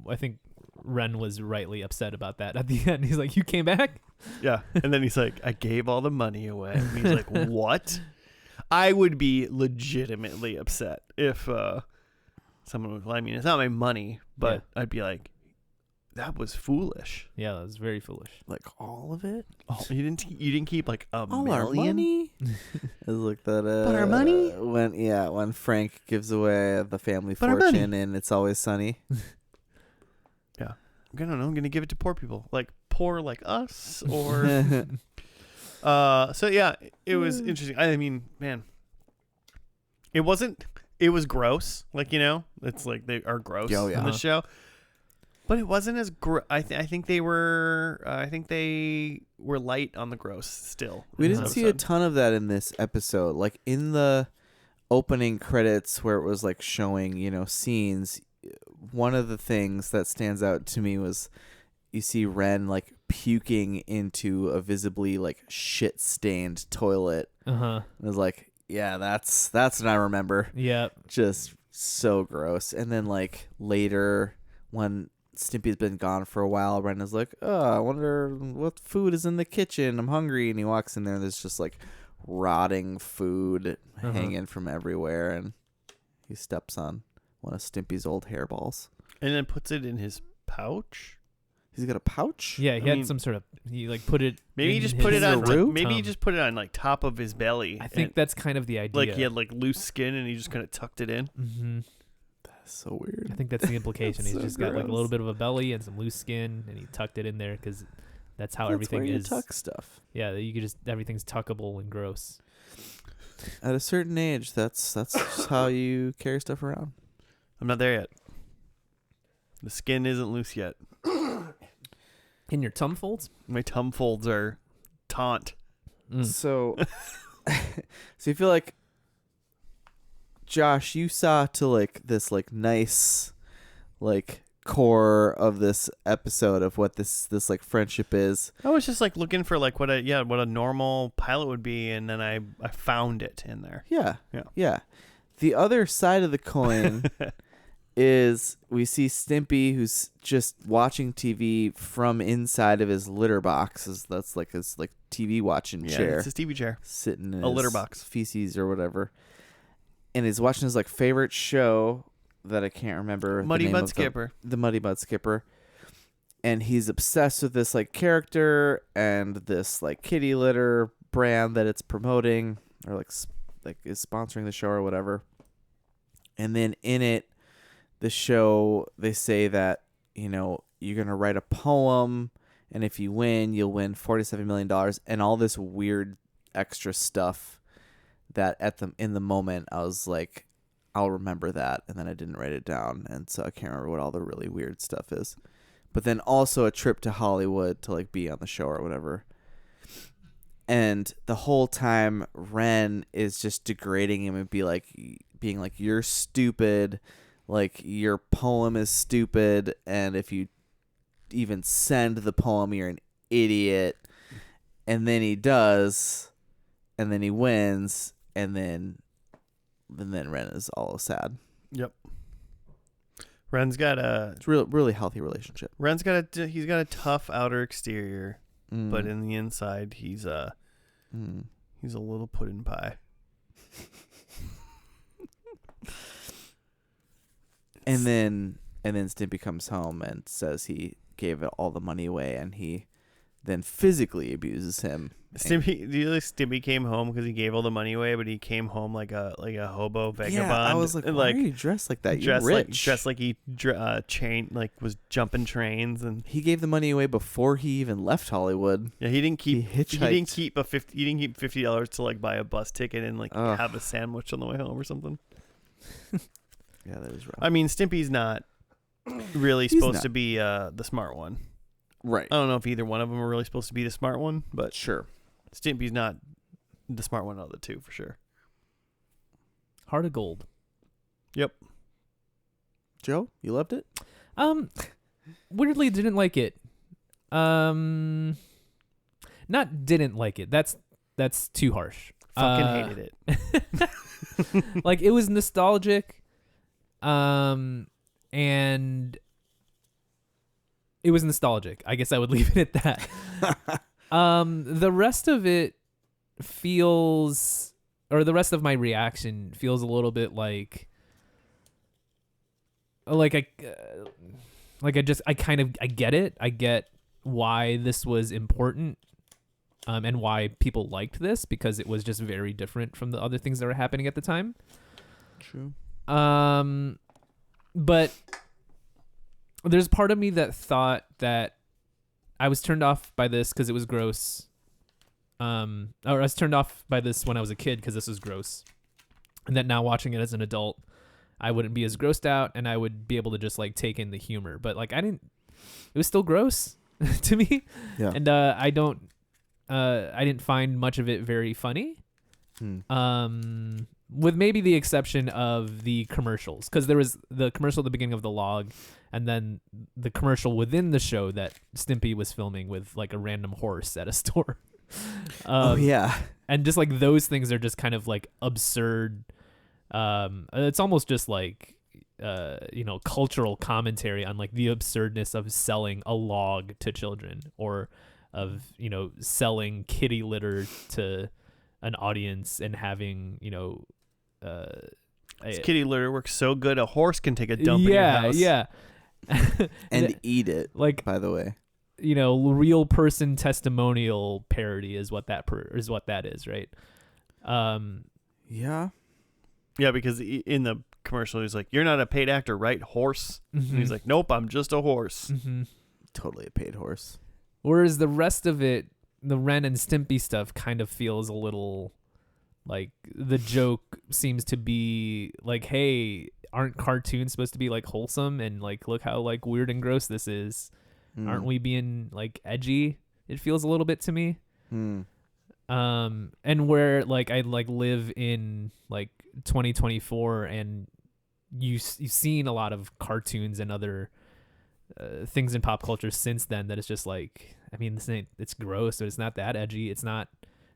S2: I think Ren was rightly upset about that at the end. He's like, "You came back?"
S1: yeah, and then he's like, I gave all the money away. And he's like, what? I would be legitimately upset if someone would. Well, I mean, it's not my money, but I'd be like, that was foolish.
S2: Yeah, that was very foolish.
S3: Like all of it?
S1: Oh, you didn't keep like a
S3: All
S1: million.
S3: our money? It's like that.
S1: But our money?
S3: When Frank gives away the family
S1: But our money.
S3: fortune and It's Always Sunny.
S1: I don't know. I'm gonna give it to poor people, like poor like us, or so yeah. It was interesting. I mean, man, it wasn't. It was gross. Like, you know, it's like they are gross
S3: Oh, yeah.
S1: in the show, but it wasn't as I think they were. I think they were light on the gross still.
S3: We
S1: in this
S3: didn't see a
S1: episode.
S3: ton of that in this episode. Like in the opening credits where it was like showing, you know, scenes, one of the things that stands out to me was you see Ren like puking into a visibly like shit stained toilet.
S2: Uh-huh.
S3: And I was like, yeah, that's what I remember.
S2: Yeah.
S3: Just so gross. And then like later when Stimpy's been gone for a while, Ren is like, oh, I wonder what food is in the kitchen. I'm hungry. And he walks in there and there's just like rotting food hanging from everywhere. And he steps on one of Stimpy's old hairballs.
S1: and then puts it in his pouch.
S3: He's got a pouch?
S2: Yeah, he
S1: I
S2: had
S1: mean,
S2: some sort of, he like put it
S1: Maybe he
S2: in
S1: just put
S2: his
S1: it on.
S3: root?
S1: Maybe he
S2: tongue.
S1: just put it on like top of his belly.
S2: I think
S1: and,
S2: that's kind of the idea.
S1: like he had like loose skin and he just kind of tucked it in.
S2: Mm-hmm.
S3: That's so weird.
S2: I think that's the implication. He's
S3: So
S2: just got like a
S3: gross.
S2: little bit of a belly and some loose skin, and he tucked it in there because that's how
S3: That's
S2: everything
S3: where you
S2: is.
S3: tuck stuff.
S2: Yeah, you could just, everything's tuckable and gross.
S3: At a certain age, that's just how you carry stuff around.
S1: I'm not there yet. The skin isn't loose yet.
S2: In your tum folds?
S1: My tum folds are taunt.
S2: Mm.
S3: So, so you feel like Josh, you saw to like this like nice like core of this episode of what this like friendship is.
S1: I was just like looking for like what a normal pilot would be, and then I found it in there.
S3: Yeah. The other side of the coin is we see Stimpy, who's just watching TV from inside of his litter box. That's like his like TV watching chair.
S1: It's his TV chair,
S3: sitting in
S1: a
S3: his
S1: litter box,
S3: feces or whatever, and he's watching his like favorite show that I can't remember.
S1: Muddy Mud Skipper.
S3: The Muddy Mud Skipper. And he's obsessed with this like character and this like kitty litter brand that it's promoting or like is sponsoring the show or whatever. And then in it, the show, they say that, you know, you're going to write a poem, and if you win, you'll win $47 million and all this weird extra stuff that in the moment I was like, I'll remember that, and then I didn't write it down, and so I can't remember what all the really weird stuff is. But then also a trip to Hollywood to like be on the show or whatever. And the whole time Ren is just degrading him and being like, you're stupid, like your poem is stupid, and if you even send the poem, you're an idiot. And then he does, and then he wins, and then Ren is all sad.
S1: Yep. Ren's got
S3: it's really healthy relationship.
S1: He's got a tough outer exterior, but in the inside he's a little pudding pie.
S3: And then Stimpy comes home and says he gave all the money away, and he then physically abuses him.
S1: Stimpy, do you think Stimpy came home because he gave all the money away, but he came home like a hobo vagabond?
S3: Yeah, I was like, why are you dressed like that? You're rich.
S1: Dressed like he was jumping trains, and
S3: he gave the money away before he even left Hollywood.
S1: Yeah, he didn't keep $50 to like buy a bus ticket and like have a sandwich on the way home or something.
S3: Yeah, that was rough.
S1: I mean, Stimpy's not really supposed to be the smart one.
S3: Right.
S1: I don't know if either one of them are really supposed to be the smart one, but
S3: sure.
S1: Stimpy's not the smart one out of the two, for sure.
S2: Heart of gold.
S1: Yep.
S3: Joe, you loved it?
S2: Weirdly didn't like it. Not didn't like it. That's too harsh.
S1: Fucking hated it.
S2: Like, it was nostalgic. And it was nostalgic. I guess I would leave it at that. The rest of it feels, or the rest of my reaction feels a little bit like I get it. I get why this was important, and why people liked this, because it was just very different from the other things that were happening at the time.
S3: True.
S2: But there's part of me that thought that I was turned off by this because it was gross. Or I was turned off by this when I was a kid because this was gross. And that now watching it as an adult, I wouldn't be as grossed out, and I would be able to just like take in the humor. But like, it was still gross to me.
S3: Yeah.
S2: And I didn't find much of it very funny. With maybe the exception of the commercials, because there was the commercial at the beginning of the log, and then the commercial within the show that Stimpy was filming with like a random horse at a store.
S3: Oh yeah.
S2: And just like those things are just kind of like absurd. It's almost just like cultural commentary on like the absurdness of selling a log to children, or of selling kitty litter to an audience and having
S1: kitty litter works so good a horse can take a dump in your house.
S2: Yeah.
S3: And eat it,
S2: like,
S3: by the way.
S2: Real person testimonial parody is what that is, right?
S3: Yeah.
S1: Yeah, because in the commercial he's like, "You're not a paid actor, right, horse?"
S2: Mm-hmm.
S1: And he's like, "Nope, I'm just a horse."
S2: Mm-hmm.
S3: Totally a paid horse.
S2: Whereas the rest of it, the Ren and Stimpy stuff, kind of feels a little like the joke seems to be like, hey, aren't cartoons supposed to be like wholesome, and like, look how like weird and gross this is. Aren't we being like edgy? It feels a little bit to me. And where like I like live in like 2024, and you've seen a lot of cartoons and other things in pop culture since then that it's just like, I mean, it's gross, but it's not that edgy. It's not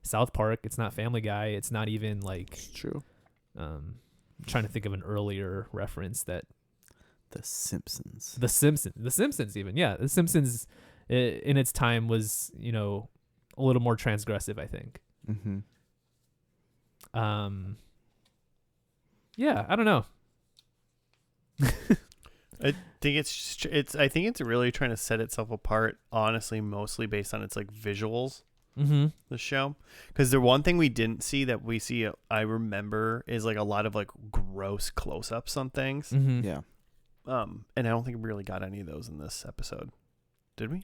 S2: South Park. It's not Family Guy. It's not even like,
S3: It's true.
S2: Trying to think of an earlier reference that
S3: The Simpsons.
S2: The Simpsons even. Yeah. The Simpsons in its time was, you know, a little more transgressive, I think.
S3: Mm-hmm.
S2: Yeah, I don't know.
S1: I think I think it's really trying to set itself apart, honestly, mostly based on its like visuals.
S2: Mm-hmm.
S1: The show, because the one thing we didn't see that we see, I remember, is like a lot of like gross close-ups on things.
S2: Mm-hmm.
S3: Yeah.
S1: And I don't think we really got any of those in this episode. Did we?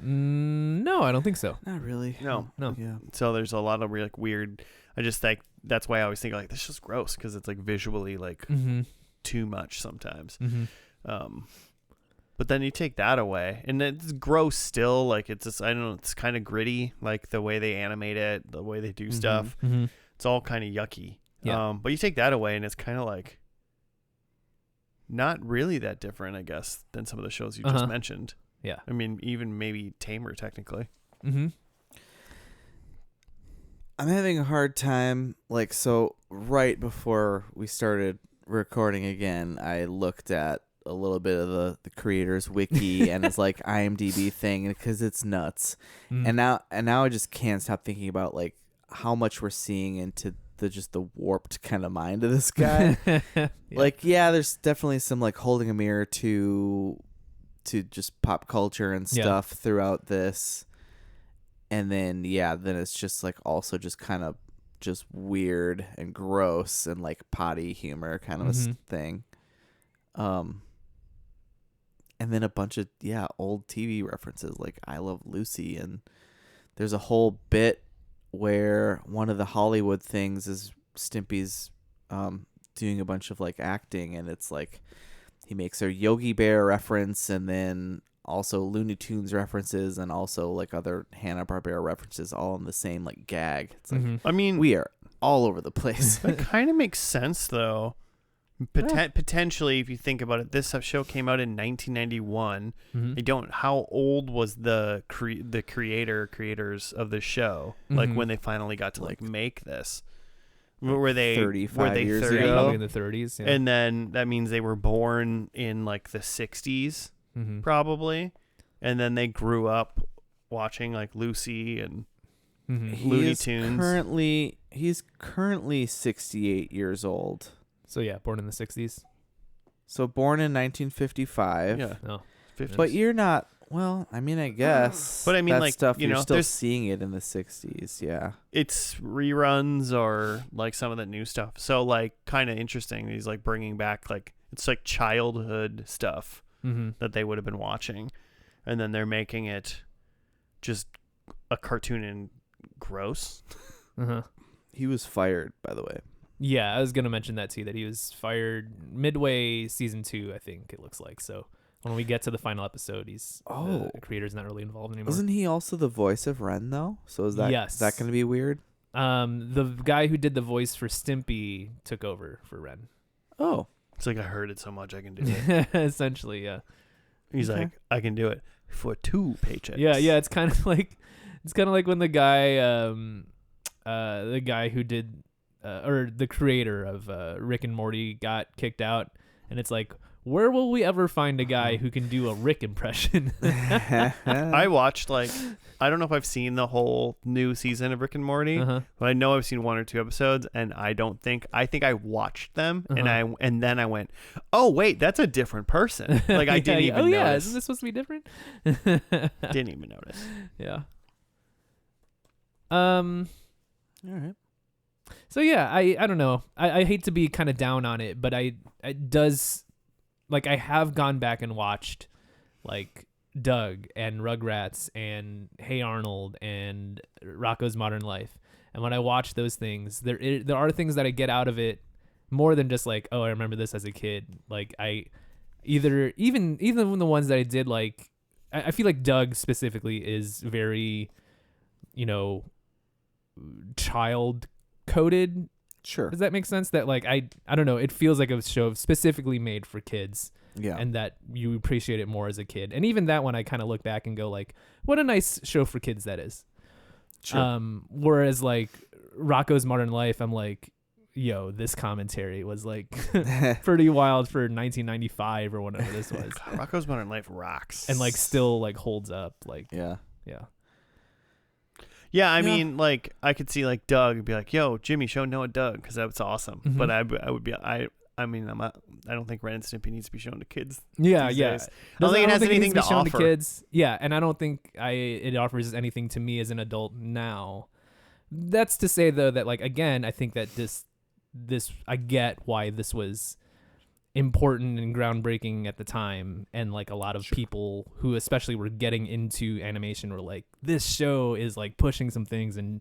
S2: No, I don't think so.
S3: Not really.
S1: No.
S3: Yeah.
S1: So there's a lot of like weird. I just think that's why I always think like this is gross, because it's like visually like
S2: Mm-hmm.
S1: too much sometimes.
S2: Mm-hmm.
S1: But then you take that away, and it's gross still. Like it's just, I don't know, it's kind of gritty, like the way they animate it, the way they do stuff.
S2: Mm-hmm.
S1: It's all kind of yucky.
S2: Yeah.
S1: But you take that away, and it's kind of like not really that different, I guess, than some of the shows you just mentioned.
S2: Yeah.
S1: I mean, even maybe tamer technically.
S2: Mm-hmm.
S3: I'm having a hard time. Like, so right before we started recording again, I looked at a little bit of the creators wiki and it's like IMDb thing, because it's nuts.
S2: Mm-hmm.
S3: And now I just can't stop thinking about like how much we're seeing into the warped kind of mind of this guy.
S2: Yeah.
S3: Like, yeah, there's definitely some like holding a mirror to just pop culture and stuff throughout this. And then then it's just like also just kind of just weird and gross and like potty humor kind of a thing. And then a bunch of old TV references like I Love Lucy, and there's a whole bit where one of the Hollywood things is Stimpy's doing a bunch of like acting, and it's like he makes a Yogi Bear reference and then also Looney Tunes references and also like other Hanna-Barbera references all in the same like gag. It's like
S1: I mean,
S3: we are all over the place.
S1: That kind of makes sense though. Potentially, if you think about it, this show came out in 1991.
S2: Mm-hmm.
S1: I don't. How old was the creators of the show? Like when they finally got to like make this, were they
S3: 35 years
S1: 30?
S3: ago?
S2: Probably in the 30s. Yeah.
S1: And then that means they were born in like the 60s,
S2: Mm-hmm.
S1: probably, and then they grew up watching like Lucy and
S2: Mm-hmm.
S1: Looney Tunes.
S3: He's currently 68 years old.
S2: So yeah, born in the 60s.
S3: So born in 1955.
S1: Yeah,
S2: Oh.
S1: 50s.
S3: But you're not. Well, I mean, I guess.
S1: But I mean,
S3: that
S1: like,
S3: stuff,
S1: you
S3: you're
S1: know,
S3: still
S1: there's-
S3: seeing it in the 60s. Yeah.
S1: it's reruns or like some of the new stuff. So like kind of interesting. He's like bringing back like it's like childhood stuff
S2: Mm-hmm.
S1: that they would have been watching, and then they're making it just a cartoon and gross.
S2: Uh-huh.
S3: He was fired, by the way.
S2: Yeah, I was gonna mention that too. That he was fired midway season 2, I think it looks like. So when we get to the final episode, the creator's not really involved anymore.
S3: Wasn't he also the voice of Ren, though? So is that
S2: Yes.
S3: that going to be weird?
S2: The guy who did the voice for Stimpy took over for Ren.
S3: Oh.
S1: It's like I heard it so much I can do it.
S2: Essentially, yeah.
S1: He's
S3: Okay.
S1: like, I can do it for 2 paychecks.
S2: Yeah. It's kind of like when the guy who did or the creator of Rick and Morty got kicked out, and it's like, where will we ever find a guy who can do a Rick impression?
S1: I watched like I don't know if I've seen the whole new season of Rick and Morty,
S2: Uh-huh.
S1: but I know I've seen 1 or 2 episodes, and I think I watched them, and then I went, oh wait, that's a different person. Like I didn't even notice.
S2: Isn't this supposed to be different?
S1: Didn't even notice.
S2: Yeah.
S3: All right.
S2: So yeah, I don't know. I hate to be kind of down on it, but it does, like, I have gone back and watched like Doug and Rugrats and Hey Arnold and Rocko's Modern Life, and when I watch those things, there are things that I get out of it more than just like, oh, I remember this as a kid. Like even the ones that I did, like I feel like Doug specifically is very, you know, child coded.
S3: Sure.
S2: Does that make sense? That like I don't know. It feels like a show specifically made for kids.
S3: Yeah.
S2: And that you appreciate it more as a kid. And even that one, I kind of look back and go like, what a nice show for kids that is.
S3: Sure.
S2: Whereas like Rocko's Modern Life, I'm like, yo, this commentary was like pretty wild for 1995 or whatever this was.
S1: God, Rocko's Modern Life rocks.
S2: And like still like holds up. Like,
S3: yeah.
S1: Yeah, I mean, like I could see like Doug be like, "Yo, Jimmy, show Noah Doug," because that's awesome.
S2: Mhm.
S1: But I would be I mean, I don't think Ren and Stimpy needs to be shown to kids.
S2: Yeah,
S1: these
S2: yeah.
S1: days. I don't think it has
S2: needs
S1: anything
S2: be
S1: to
S2: shown
S1: offer.
S2: kids. Yeah, and I don't think it offers anything to me as an adult now. That's to say though that like again, I think that this I get why this was important and groundbreaking at the time, and like a lot of people who especially were getting into animation were like, this show is like pushing some things and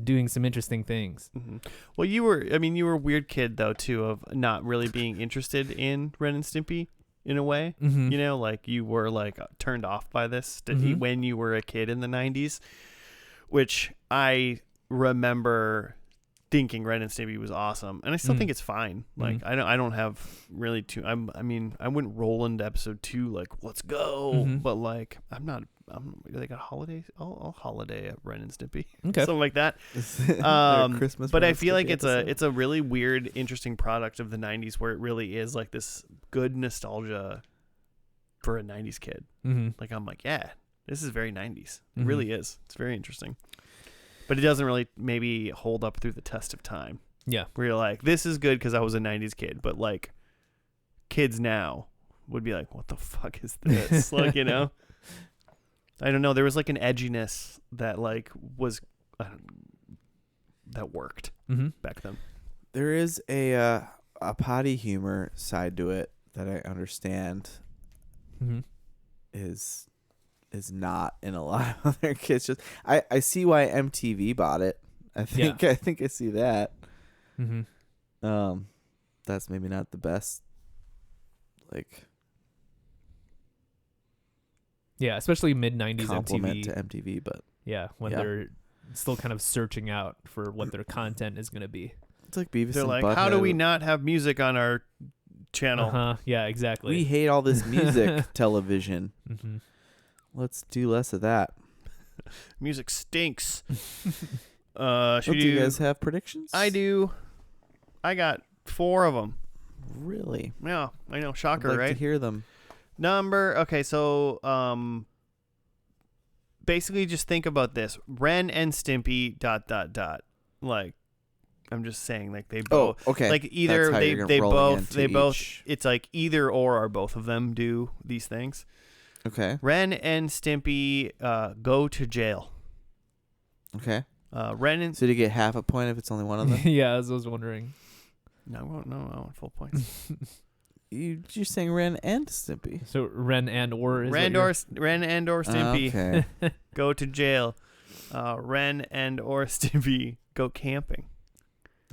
S2: doing some interesting things.
S1: Mm-hmm. Well, you were a weird kid though too, of not really being interested in Ren and Stimpy in a way.
S2: Mm-hmm.
S1: You know, like you were like turned off by this when you were a kid in the 90s, which I remember thinking Ren and Stimpy was awesome, and I still think it's fine. Like I don't have really too. I wouldn't roll into episode 2 like let's go, but like I'm like a holiday. I'll holiday at Ren and Stimpy,
S2: Okay.
S1: something like that.
S3: Christmas.
S1: But
S3: Ren
S1: I
S3: and
S1: feel like
S3: Stimpy episode.
S1: it's a really weird, interesting product of the 90s where it really is like this good nostalgia for a 90s kid.
S2: Mm-hmm.
S1: Like I'm like, yeah, this is very 90s. It
S2: Mhm.
S1: really is. It's very interesting. But it doesn't really maybe hold up through the test of time.
S2: Yeah.
S1: Where you're like, this is good because I was a 90s kid. But like kids now would be like, what the fuck is this? Like, you know? I don't know. There was like an edginess that like was that worked back then.
S3: There is a potty humor side to it that I understand is not in a lot of other kids. Just I see why MTV bought it. I think I see that. That's maybe not the best. Like
S2: Yeah, especially mid 90s
S3: compliment
S2: MTV.
S3: to MTV, but
S2: Yeah, when they're still kind of searching out for what their content is going to be.
S3: it's like Beavis
S1: They're
S3: and
S1: like,
S3: Butthead.
S1: how do we not have music on our channel?
S2: Uh-huh. Yeah, exactly.
S3: We hate all this music television.
S2: Mm-hmm.
S3: Let's do less of that.
S1: Music stinks.
S3: Do you guys have predictions?
S1: I do. I got 4 of them.
S3: Really?
S1: Yeah, I know.
S3: I'd
S1: Shocker,
S3: like
S1: right?
S3: to hear them.
S1: Okay, so basically just think about this. Ren and Stimpy ... Like I'm just saying like they both
S3: okay.
S1: like either
S3: That's how
S1: they
S3: you're rolling
S1: both
S3: into
S1: they both
S3: each.
S1: it's like either or are both of them do these things.
S3: Okay.
S1: Ren and Stimpy go to jail.
S3: Okay.
S1: Ren and
S3: So do you get half a point if it's only one of them?
S2: Yeah, as I was wondering.
S1: No, I want full points.
S3: You're saying Ren and Stimpy.
S2: So Ren and or is
S1: Ren and or Stimpy
S3: Okay.
S1: go to jail. Ren and or Stimpy go camping.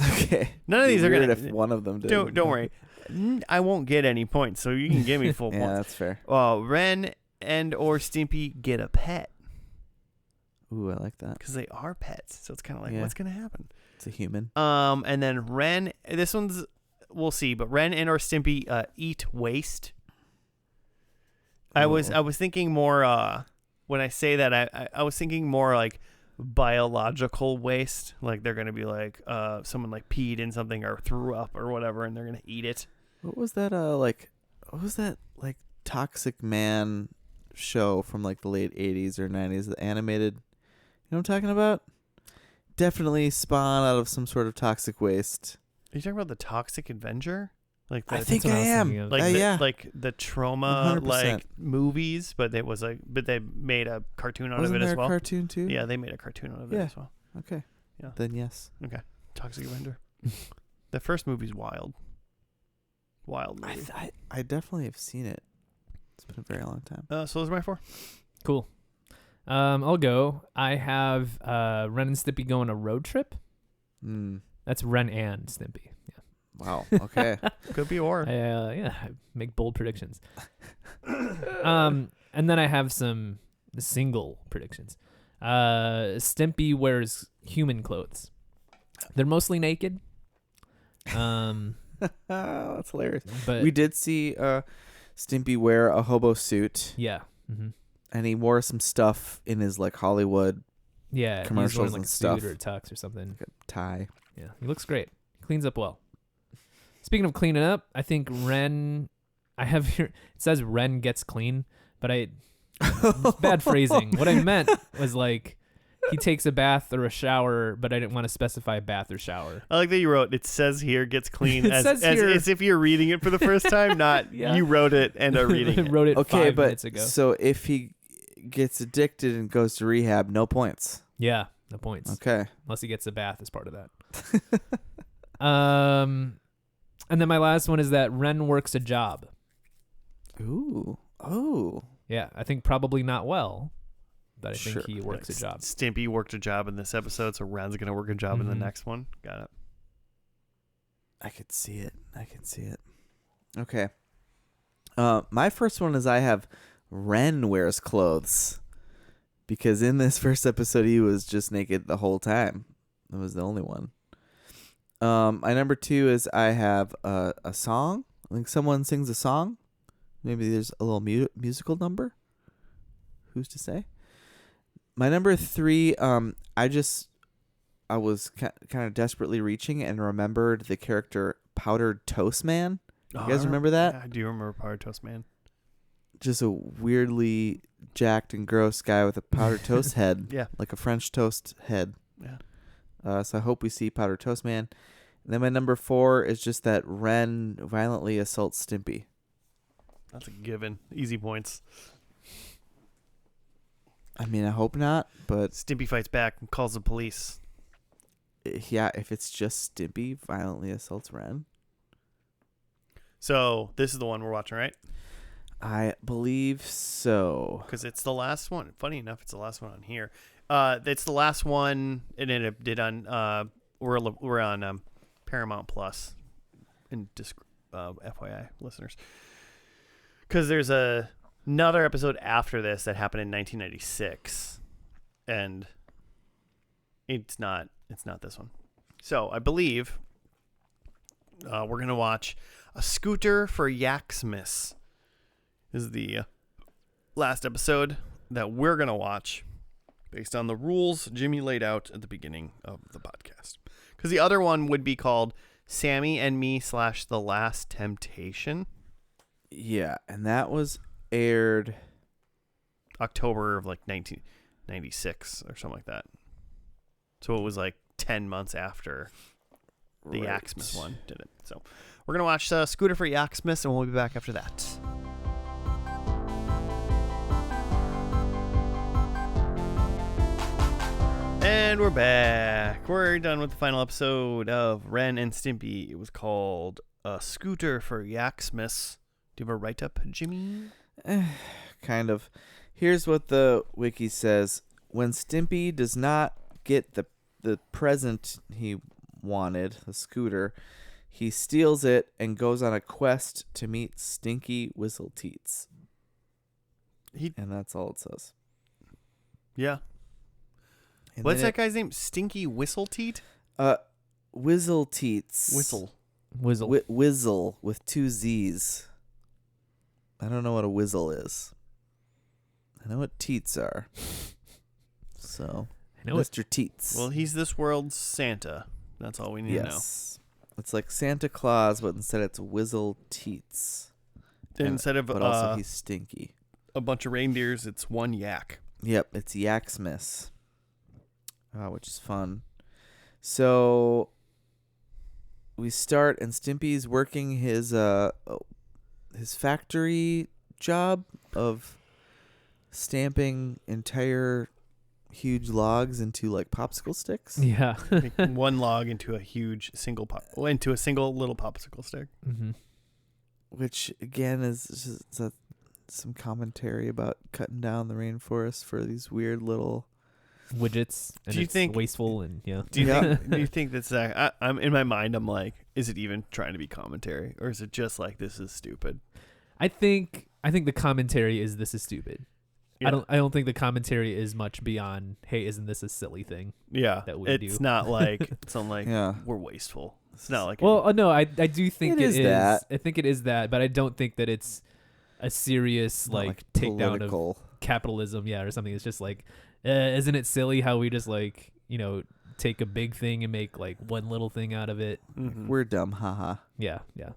S3: Okay.
S1: None of these are
S3: Weird
S1: gonna.
S3: if one of them did.
S1: Don't worry. I won't get any points, so you can give me full
S3: Yeah,
S1: points.
S3: that's fair.
S1: Ren and or Stimpy get a pet
S3: Ooh, I like that.
S1: because they are pets. So it's kind of like,
S3: Yeah.
S1: what's gonna happen?
S3: It's a human.
S1: And then Ren. This one's we'll see, but Ren and or Stimpy eat waste. I was thinking more. When I say that, I was thinking more like biological waste. Like they're gonna be like someone like peed in something or threw up or whatever, and they're gonna eat it.
S3: What was that? What was that? Like Toxic Man show from like the late 80s or 90s? The animated. You know what I'm talking about? Definitely spawned out of some sort of toxic waste.
S1: Are you talking about the Toxic Avenger? Like the,
S3: I think
S2: what
S3: I
S2: I was
S3: am.
S2: thinking of.
S1: like
S3: Yeah.
S1: like the trauma
S3: 100%.
S1: like movies, but it was like they made a cartoon out
S3: Wasn't
S1: of it
S3: there
S1: as well.
S3: a cartoon too?
S1: Yeah, they made a cartoon out of it
S3: Yeah.
S1: as well.
S3: Okay.
S1: Yeah.
S3: Then yes.
S1: Toxic Avenger. The first movie's wild. Wild movie.
S3: I definitely have seen it. It's been a very long time.
S1: So those are my 4.
S2: Cool. I'll go. I have Ren and Stimpy go on a road trip. That's Ren and Stimpy. Yeah.
S3: Wow. Okay.
S1: Could be or.
S2: I make bold predictions. And then I have some single predictions. Stimpy wears human clothes. They're mostly naked.
S3: That's hilarious.
S2: But
S3: We did see Stimpy wear a hobo suit,
S2: yeah. Mm-hmm.
S3: and he wore some stuff in his like Hollywood
S2: Yeah,
S3: commercials
S2: he's wearing, like
S3: and
S2: a
S3: stuff.
S2: suit or a tux or something.
S3: tie.
S2: Yeah, he looks great. Cleans up well. Speaking of cleaning up, I think Ren. I have here. It says Ren gets clean, but bad phrasing. What I meant was like he takes a bath or a shower, but I didn't want to specify bath or shower.
S1: I like that you wrote, it says here gets clean
S2: It
S1: as,
S2: says
S1: as,
S2: here-
S1: as if you're reading it for the first time, not
S2: Yeah.
S1: you wrote it and are reading
S2: I
S1: it.
S2: wrote it
S3: Okay,
S2: 5
S3: but
S2: minutes ago.
S3: so if he gets addicted and goes to rehab, no points.
S2: Yeah, no points.
S3: Okay.
S2: Unless he gets a bath as part of that. And then my last one is that Ren works a job.
S3: Ooh. Oh.
S2: Yeah, I think probably not well, but I think
S3: Sure.
S2: he works a job.
S1: Stimpy worked a job in this episode, so Ren's going to work a job in the
S2: Mhm.
S1: next one. Got it.
S3: I could see it. Okay. My first one is I have Ren wears clothes. Because in this first episode, he was just naked the whole time. That was the only one. My number 2 is I have a song. I think someone sings a song. Maybe there's a little musical number. Who's to say? My number 3, I was kind of desperately reaching and remembered the character Powdered Toast Man. You guys remember that?
S1: Yeah, I do remember Powdered Toast Man.
S3: Just a weirdly jacked and gross guy with a powdered toast head.
S1: Yeah.
S3: Like a French toast head.
S1: Yeah.
S3: So I hope we see Powdered Toast Man. And then my number 4 is just that Ren violently assaults Stimpy.
S1: That's a given. Easy points.
S3: I mean, I hope not, but
S1: Stimpy fights back and calls the police.
S3: yeah, if it's just Stimpy violently assaults Ren.
S1: So this is the one we're watching, right?
S3: I believe so.
S1: Because it's the last one. Funny enough, it's the last one on here. It's the last one. It ended up did on. We're on Paramount Plus. In FYI, listeners, because there's another episode after this that happened in 1996, and it's not this one. So I believe we're gonna watch A Scooter for Yaksmas. This is the last episode that we're going to watch based on the rules Jimmy laid out at the beginning of the podcast. Because the other one would be called Sammy and Me / The Last Temptation.
S3: Yeah, and that was aired
S1: October of like 1996 or something like that. So it was like 10 months after the
S3: right.
S1: Yaksmas one did it. So we're going to watch Scooter for Yaksmas, and we'll be back after that. And we're back. We're done with the final episode of Ren and Stimpy. It was called A Scooter for Yaksmas. Do you have a write-up, Jimmy?
S3: Kind of. Here's what the wiki says. When Stimpy does not get the present he wanted, the scooter, he steals it and goes on a quest to meet Stinky Whistleteats. And that's all it says.
S1: Yeah.
S3: And
S1: What's
S3: then
S1: that guy's name? Stinky Whistleteat?
S3: Whistleteats.
S1: Whistle.
S3: Whizzle with 2 Z's. I don't know what a whizzle is. I know what teats are. So,
S2: I know it.
S3: Mr. Teats.
S1: Well, he's this world's Santa. That's all we need to know.
S3: Yes. It's like Santa Claus, but instead it's Whizzle Teats.
S1: Instead of
S3: But also he's stinky.
S1: a bunch of reindeers, it's one yak.
S3: Yep, it's Yaksmas. Which is fun. So we start, and Stimpy's working his factory job of stamping entire huge logs into like popsicle sticks.
S2: Yeah.
S1: Make one log into a huge single into a single little popsicle stick.
S2: Mm-hmm.
S3: Which again is just some commentary about cutting down the rainforest for these weird little
S2: Widgets. And
S1: Do you
S2: it's
S1: think-
S2: wasteful and yeah.
S1: Do you
S3: Yeah.
S1: think? Do you think that's? I'm in my mind. I'm like, is it even trying to be commentary, or is it just like this is stupid?
S2: I think the commentary is this is stupid.
S1: Yeah.
S2: I don't think the commentary is much beyond, hey, isn't this a silly thing
S1: Yeah,
S2: that we
S1: it's
S2: do?
S1: not like
S3: Yeah.
S1: we're wasteful. It's not like
S2: Well, no, I do think
S3: It is that.
S2: I think it is that, but I don't think that it's a serious
S3: Not
S2: like takedown of
S3: political.
S2: capitalism, or something. It's just like, isn't it silly how we just like take a big thing and make like one little thing out of it?
S3: We're dumb, haha.
S2: Yeah.
S3: Yeah.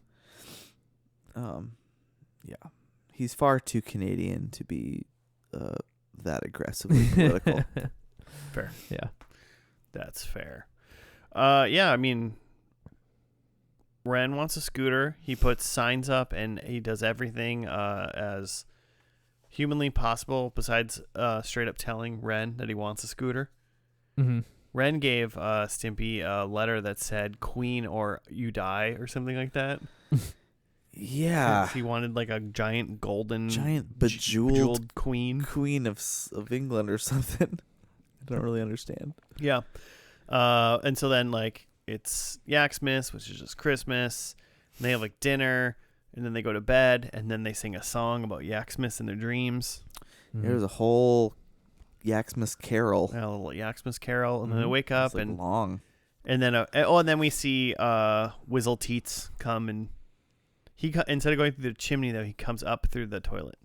S3: He's far too Canadian to be that aggressively political.
S1: Fair.
S2: Yeah.
S1: That's fair. Yeah, I mean, Ren wants a scooter. He puts signs up and he does everything as humanly possible besides straight up telling Ren that he wants a scooter.
S2: Mm-hmm.
S1: Ren gave Stimpy a letter that said "Queen or you die" or something like that.
S3: Yeah.
S1: He wanted like a giant golden,
S3: bejeweled
S1: queen
S3: of England or something. I don't really understand.
S1: Yeah. And so then like it's Yaksmas, which is just Christmas. And they have like dinner, and then they go to bed, and then they sing a song about Yaksmas in their dreams.
S2: Mm-hmm.
S3: There's a whole Yaksmas carol.
S1: A little Yaksmas carol, and then they wake up
S3: It's like
S1: and
S3: long.
S1: and then we see Whizzle Teats come, and instead of going through the chimney though, he comes up through the toilet.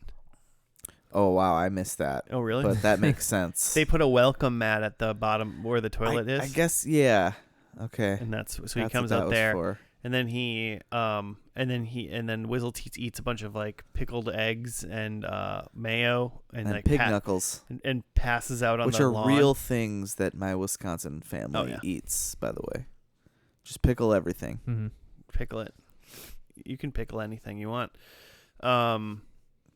S3: Oh wow, I missed that.
S1: Oh really?
S3: But that makes sense.
S1: They put a welcome mat at the bottom where the toilet is.
S3: I guess yeah. Okay.
S1: And that's so he
S3: That's
S1: comes
S3: what that
S1: out
S3: was
S1: there.
S3: for.
S1: And then Whizzle Teats eats a bunch of like pickled eggs and mayo and like
S3: pig knuckles,
S1: and passes out on
S3: which
S1: the
S3: are
S1: lawn.
S3: real things that my Wisconsin family eats. By the way, just pickle everything.
S2: Mm-hmm.
S1: Pickle it. You can pickle anything you want.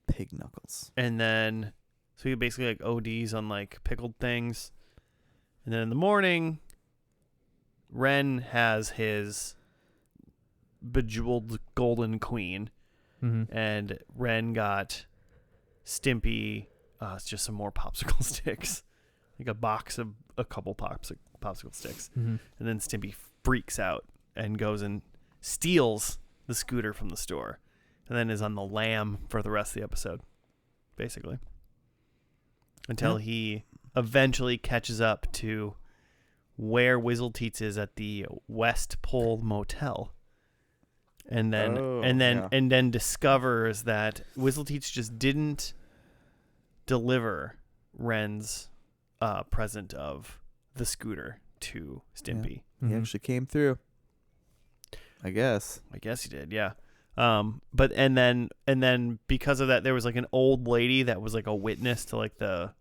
S3: Pig knuckles.
S1: And then so he basically like ODs on like pickled things. And then in the morning, Ren has his bejeweled golden queen.
S2: Mm-hmm.
S1: And Ren got Stimpy it's just some more popsicle sticks. Like a box of a couple popsicle sticks.
S2: Mm-hmm.
S1: And then Stimpy freaks out and goes and steals the scooter from the store. And then is on the lam for the rest of the episode. Basically. Until he eventually catches up to where Whizzle Teats is at the West Pole Motel. And then discovers that Whizzle Teats just didn't deliver Ren's present of the scooter to Stimpy.
S3: Yeah. He actually came through. I guess
S1: he did, yeah. But and then because of that, there was like an old lady that was like a witness to like the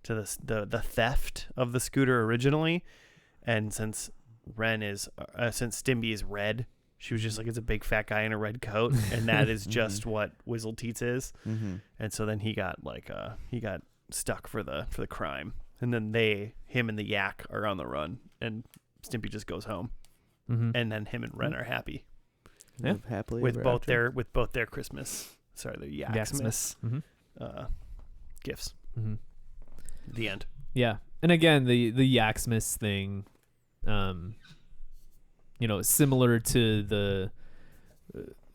S1: theft of the scooter originally, and since Stimpy is red, she was just like, it's a big fat guy in a red coat, and that is just what Whizzle Teats is.
S3: Mm-hmm.
S1: And so then he got stuck for the crime, and then him and the yak are on the run, and Stimpy just goes home, and then him and Ren are happy.
S2: Yeah.
S3: Live happily
S1: with
S3: ever
S1: both
S3: after.
S1: their Christmas, their Yaksmas gifts.
S2: Mm-hmm.
S1: The end.
S2: Yeah, and again, the Yaksmas thing, similar to the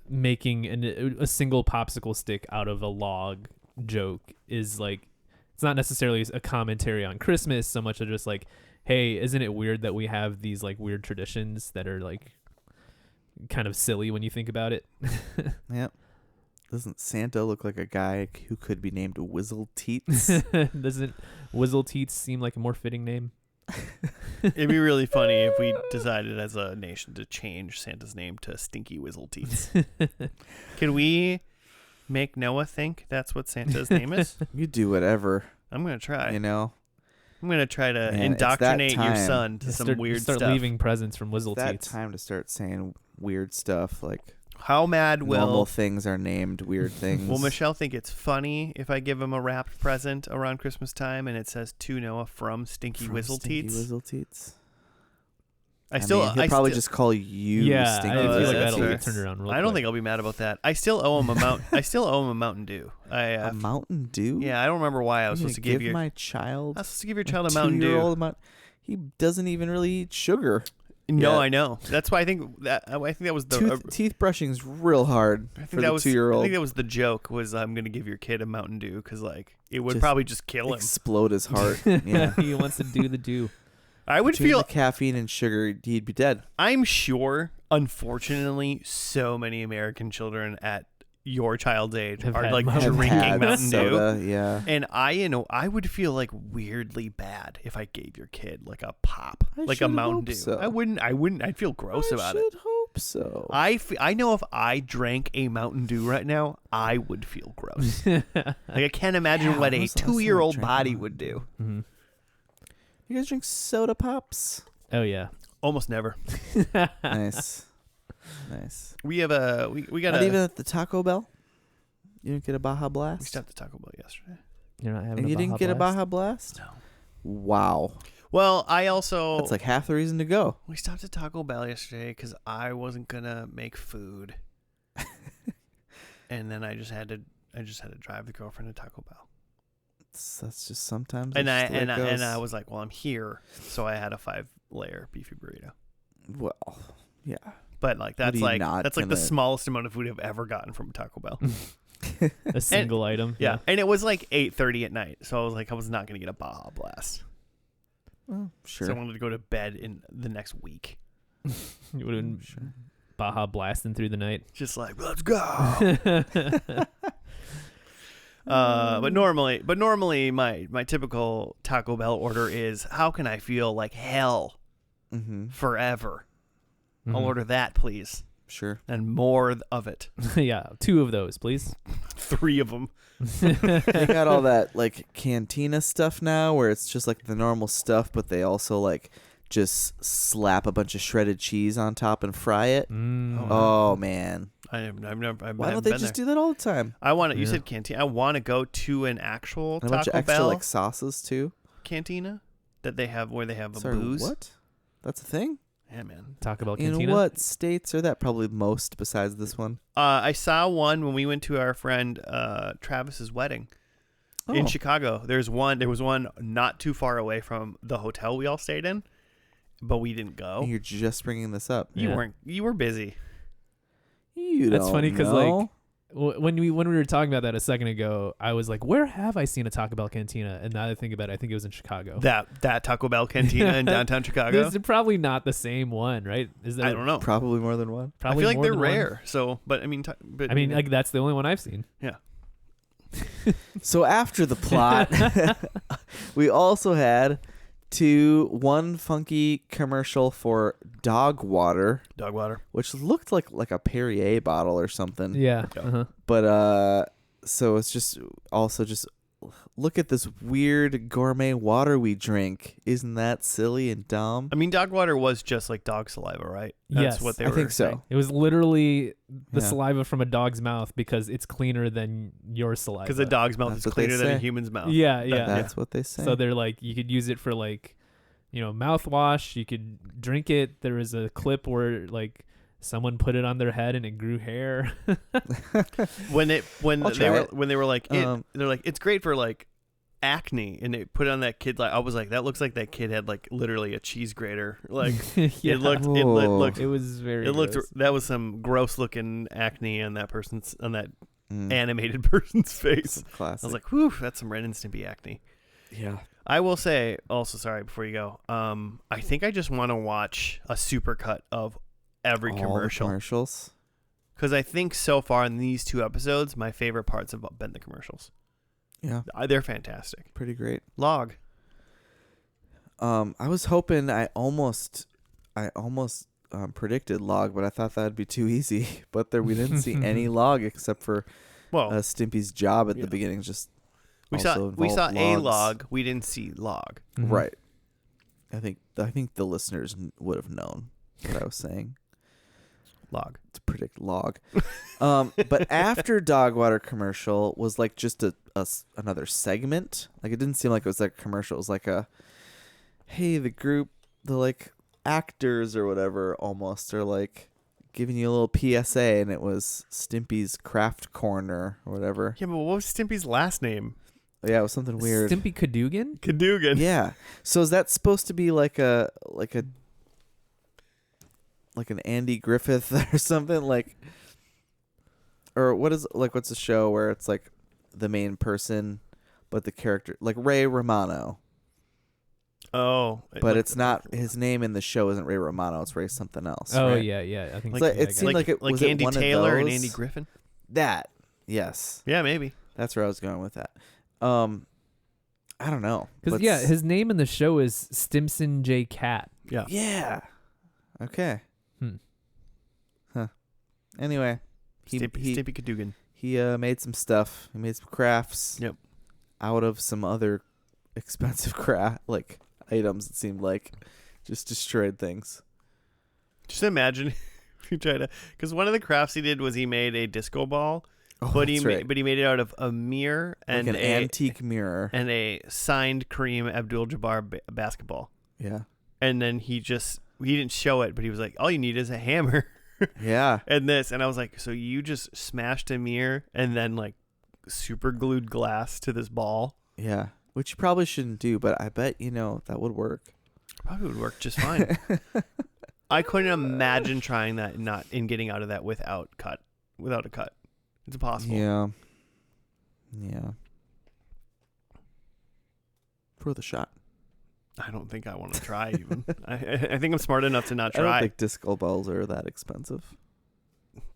S2: making a single popsicle stick out of a log joke is like, it's not necessarily a commentary on Christmas so much as just like, hey, isn't it weird that we have these like weird traditions that are like kind of silly when you think about it?
S3: Yep. Doesn't Santa look like a guy who could be named Whizzle Teats?
S2: Doesn't Whizzle Teats seem like a more fitting name?
S1: It'd be really funny if we decided as a nation to change Santa's name to Stinky Whizzle Teats. Can we make Noah think that's what Santa's name is?
S3: You do whatever.
S1: I'm going to try.
S3: You know?
S1: I'm going to try to
S3: Man,
S1: indoctrinate
S3: it's that
S1: your
S3: time.
S1: son to some weird
S2: start
S1: stuff.
S2: leaving presents from Whizzle
S3: It's that
S2: Teats.
S3: time to start saying weird stuff like
S1: How mad
S3: normal
S1: will
S3: things are named weird things.
S1: Will Michelle think it's funny if I give him a wrapped present around Christmas time and it says to Noah from Stinky Whizzle Teats?
S3: Whizzle Teats.
S1: I still
S3: he'll probably just call you
S2: Yeah,
S3: Stinky
S2: I feel
S1: Whizzle
S2: like
S3: Whizzle
S2: that'll get
S3: Teats.
S2: turned around real
S1: I don't
S2: quick.
S1: think I'll be mad about that. I still owe him a Mountain Dew.
S3: A Mountain Dew?
S1: Yeah, I don't remember why I was
S3: You're
S1: supposed to
S3: gonna
S1: give
S3: my child
S1: I was supposed to give your child a Mountain Dew.
S3: 2-year-old he doesn't even really eat sugar.
S1: No,
S3: Yeah.
S1: I know. That's why I think that was the
S3: Teeth brushing's real hard
S1: I think
S3: for
S1: that
S3: the
S1: was
S3: 2-year-old.
S1: I think that was the joke. Was I'm gonna give your kid a Mountain Dew because like it would
S3: Just
S1: probably just kill him.
S3: Explode his heart. Yeah.
S2: He wants to do the do.
S1: I would
S3: Between
S1: feel.
S3: the caffeine and sugar, he'd be dead.
S1: I'm sure, unfortunately, so many American children at your child's age
S2: Have
S1: are
S2: had
S1: like
S2: Mountain
S1: drinking
S3: Had
S1: Mountain
S3: soda,
S1: Dew.
S3: yeah.
S1: And I would feel like weirdly bad if I gave your kid like a pop,
S3: I
S1: like a
S3: should
S1: Mountain
S3: hope
S1: Dew.
S3: so.
S1: I wouldn't. I'd feel gross about
S3: I
S1: it.
S3: should hope so.
S1: I know if I drank a Mountain Dew right now, I would feel gross. Like I can't imagine
S3: Yeah,
S1: what a
S3: when was the last time I
S1: 2-year-old
S3: drank
S1: body
S3: Mountain
S1: would do.
S2: Mhm.
S3: You guys drink soda pops?
S2: Oh yeah.
S1: Almost never.
S3: Nice. Nice.
S1: We have we got
S3: Not
S1: a.
S3: even at the Taco Bell? You didn't get a Baja
S1: We
S3: Blast?
S1: stopped at Taco Bell yesterday.
S2: You're not having
S3: And
S2: a
S3: you didn't
S2: Baja
S3: get a
S2: Blast?
S3: Baja Blast?
S1: No.
S3: Wow.
S1: Well, I also
S3: That's like half the reason to go.
S1: we stopped at Taco Bell yesterday because I wasn't gonna make food, and then I just had to drive the girlfriend to Taco Bell.
S3: That's just sometimes.
S1: And
S3: it's just the way it goes.
S1: I was like, well, I'm here, so I had a 5-layer beefy burrito.
S3: Well, yeah.
S1: But like
S3: What are
S1: that's
S3: you
S1: like
S3: not
S1: the
S3: gonna-
S1: smallest amount of food I've ever gotten from Taco Bell.
S2: A single item.
S1: Yeah, and it was like 8:30 at night, so I was like, I was not gonna get a Baja Blast.
S3: Well, sure.
S1: So I wanted to go to bed in the next week.
S2: You would have been
S3: Sure.
S2: Baja blasting through the night.
S1: Just like, let's go. But normally my typical Taco Bell order is, how can I feel like hell
S3: Mm-hmm.
S1: forever? I'll
S2: Mhm.
S1: order that, please,
S3: Sure.
S1: and more of it.
S2: Yeah, 2 of those, please.
S1: 3 of them.
S3: They got all that like cantina stuff now where it's just like the normal stuff, but they also like just slap a bunch of shredded cheese on top and fry it.
S2: Mm.
S3: Oh man.
S1: I've never.
S3: Why don't they just do that all the time?
S1: I want to. You
S2: Yeah.
S1: said cantina. I want to go to an actual
S3: And a bunch
S1: Taco
S3: of extra
S1: Bell
S3: like sauces too.
S1: cantina that they have where they have a
S3: Sorry,
S1: booze.
S3: what? That's a thing?
S1: Yeah, man.
S2: Taco Bell
S3: In
S2: Cantina.
S3: what states are that? Probably most besides this one.
S1: I saw one when we went to our friend Travis's wedding in
S3: Oh.
S1: Chicago. There was one not too far away from the hotel we all stayed in, but we didn't go.
S3: And you're just bringing this up.
S2: Yeah.
S1: You were busy.
S3: You
S2: That's
S3: don't
S2: funny 'cause,
S3: know.
S2: like, when we were talking about that a second ago, I was like, where have I seen a Taco Bell Cantina? And now that I think about it, I think it was in Chicago.
S1: That Taco Bell cantina in downtown Chicago.
S2: It's probably not the same one, right? Is there?
S1: I don't know.
S3: Probably more than one.
S1: I
S2: Probably
S1: feel like
S2: more
S1: they're
S2: than one?
S1: rare. So, but I mean,
S2: like that's the only one I've seen.
S1: yeah.
S3: So after the plot, we also had one funky commercial for dog water,
S1: Dog water.
S3: which looked like a Perrier bottle or something.
S2: Yeah.
S1: Yeah.
S2: Uh-huh.
S3: But so it's just look at this weird gourmet water we drink. Isn't that silly and dumb?
S1: I mean, dog water was just like dog saliva, right? That's
S2: Yes,
S1: what they
S3: I
S1: were
S3: think so.
S1: saying.
S2: It was literally the
S3: Yeah.
S2: saliva from a dog's mouth because it's cleaner than your saliva.
S1: Because the dog's mouth
S3: That's
S1: is
S3: what they
S1: cleaner than a
S3: say.
S1: human's mouth.
S2: Yeah, yeah.
S3: That's what they say.
S2: So they're like, you could use it for like, mouthwash. You could drink it. There was a clip where like someone put it on their head and it grew hair.
S1: When they
S3: I'll try it.
S1: were like they're like, it's great for like acne, and they put it on that kid. Like, I was like, that looks like that kid had like literally a cheese grater. Like
S2: Yeah.
S1: it looked
S2: It was very.
S1: it looked
S2: gross.
S1: that was some gross looking acne on that
S3: Mm.
S1: animated person's face.
S3: Some classic.
S1: I was like, whew, that's some Ren and Stimpy acne.
S3: yeah.
S1: I will say also, sorry, before you go, I think I just want to watch a supercut of every
S3: All the
S1: commercial,
S3: commercials.
S1: because I think so far in these 2 episodes, my favorite parts have been the commercials.
S3: Yeah,
S1: They're fantastic.
S3: pretty great.
S1: Log.
S3: I was hoping I almost predicted log, but I thought that'd be too easy. But we didn't see any log except for
S1: Well,
S3: Stimpy's job at
S1: yeah.
S3: the beginning. Just
S1: we
S3: also
S1: saw
S3: involved
S1: a
S3: logs.
S1: log. We didn't see log.
S2: Mhm.
S3: Right. I think the listeners would have known what I was saying
S1: Log.
S3: to predict log. But after dog water commercial was like just another segment. Like it didn't seem like it was like a commercial. It was like hey, the like actors or whatever almost are like giving you a little PSA, and it was Stimpy's Craft Corner or whatever.
S1: Yeah, but what was Stimpy's last name?
S3: Yeah, it was something weird.
S2: Stimpy Cadogan?
S1: Cadogan.
S3: Yeah. So is that supposed to be like an Andy Griffith or something, like, or what's the show where it's like the main person but the character like Ray Romano.
S1: Oh,
S3: But it's not his name in the show. Isn't Ray Romano? It's Ray something else.
S2: Oh
S3: right?
S2: yeah. I think
S3: It's like,
S2: yeah, I
S3: it
S2: got
S3: seemed like it was
S1: Andy
S3: it one
S1: Taylor
S3: of
S1: and
S3: those?
S1: Andy Griffin.
S3: That yes,
S1: Yeah, maybe.
S3: that's where I was going with that. I don't know.
S2: because
S3: Let's-
S2: his name in the show is Stimson J. Cat.
S1: Yeah.
S3: yeah. Okay.
S2: Hmm.
S3: Huh. Anyway,
S1: Stimpy Cadogan.
S3: he made some stuff. He made some crafts.
S1: Yep.
S3: Out of some other expensive like items. It seemed like just destroyed things.
S1: Just imagine if you try to, because one of the crafts he did was he made a disco ball,
S3: Oh,
S1: but he
S3: that's right.
S1: made it out of a mirror and
S3: like an
S1: a
S3: antique mirror.
S1: and a signed Kareem Abdul-Jabbar basketball.
S3: Yeah.
S1: And then he didn't show it, but he was like, all you need is a hammer
S3: Yeah.
S1: and this. And I was like, so you just smashed a mirror and then like super glued glass to this ball?
S3: Yeah. Which you probably shouldn't do, but I bet that would work.
S1: Probably would work just fine. I couldn't imagine trying that and getting out of that without a cut. It's impossible.
S3: Yeah. Yeah. For the shot.
S1: I don't think I want to try even. I think I'm smart enough to not
S3: I don't
S1: try.
S3: think disco balls are that expensive.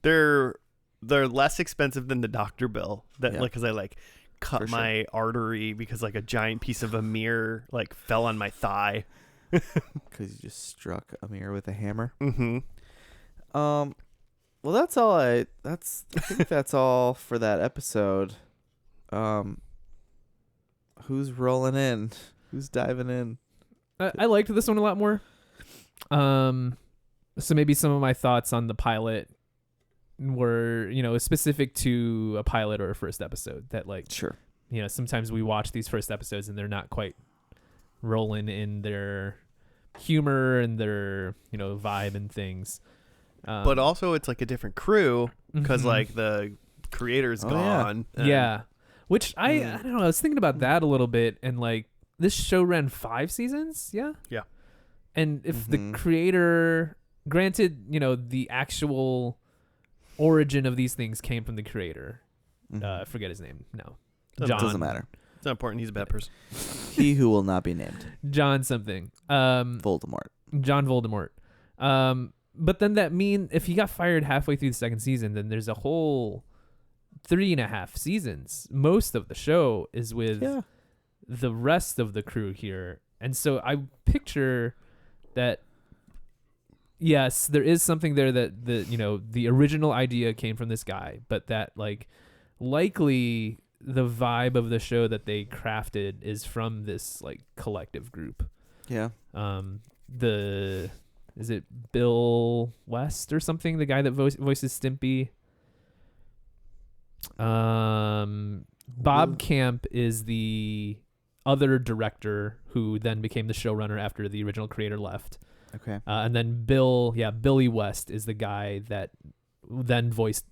S1: They're less expensive than the doctor bill. That
S3: Yeah.
S1: like because I like cut
S3: For sure.
S1: my artery because like a giant piece of a mirror like fell on my thigh.
S3: Because you just struck a mirror with a hammer.
S1: Mm-hmm.
S3: Well, that's all I think that's all for that episode. Who's rolling in? Who's diving in?
S2: I liked this one a lot more. So maybe some of my thoughts on the pilot were, specific to a pilot or a first episode that like,
S3: Sure.
S2: sometimes we watch these first episodes and they're not quite rolling in their humor and their, vibe and things.
S1: But also it's like a different crew because
S2: Mhm.
S1: like the creator's
S3: Oh, yeah.
S1: gone. and-
S2: Yeah. Which I don't know. I was thinking about that a little bit, and like this show ran 5 seasons. Yeah.
S1: Yeah.
S2: And if
S3: Mhm.
S2: the creator, granted, the actual origin of these things came from the creator.
S3: Mhm.
S2: I forget his name. No.
S3: Doesn't matter.
S1: It's not important. He's a bad person.
S3: He who will not be named.
S2: John something.
S3: Voldemort.
S2: John Voldemort. But then if he got fired halfway through the second season, then there's a whole 3.5 seasons. Most of the show is with
S3: Yeah.
S2: the rest of the crew here. And so I picture that, yes, there is something there that the original idea came from this guy, but that like likely the vibe of the show that they crafted is from this like collective group.
S3: Yeah.
S2: Is it Bill West or something? The guy that voices Stimpy. Bob Camp is the other director who then became the showrunner after the original creator left.
S3: Okay.
S2: And then Billy West is the guy that then voiced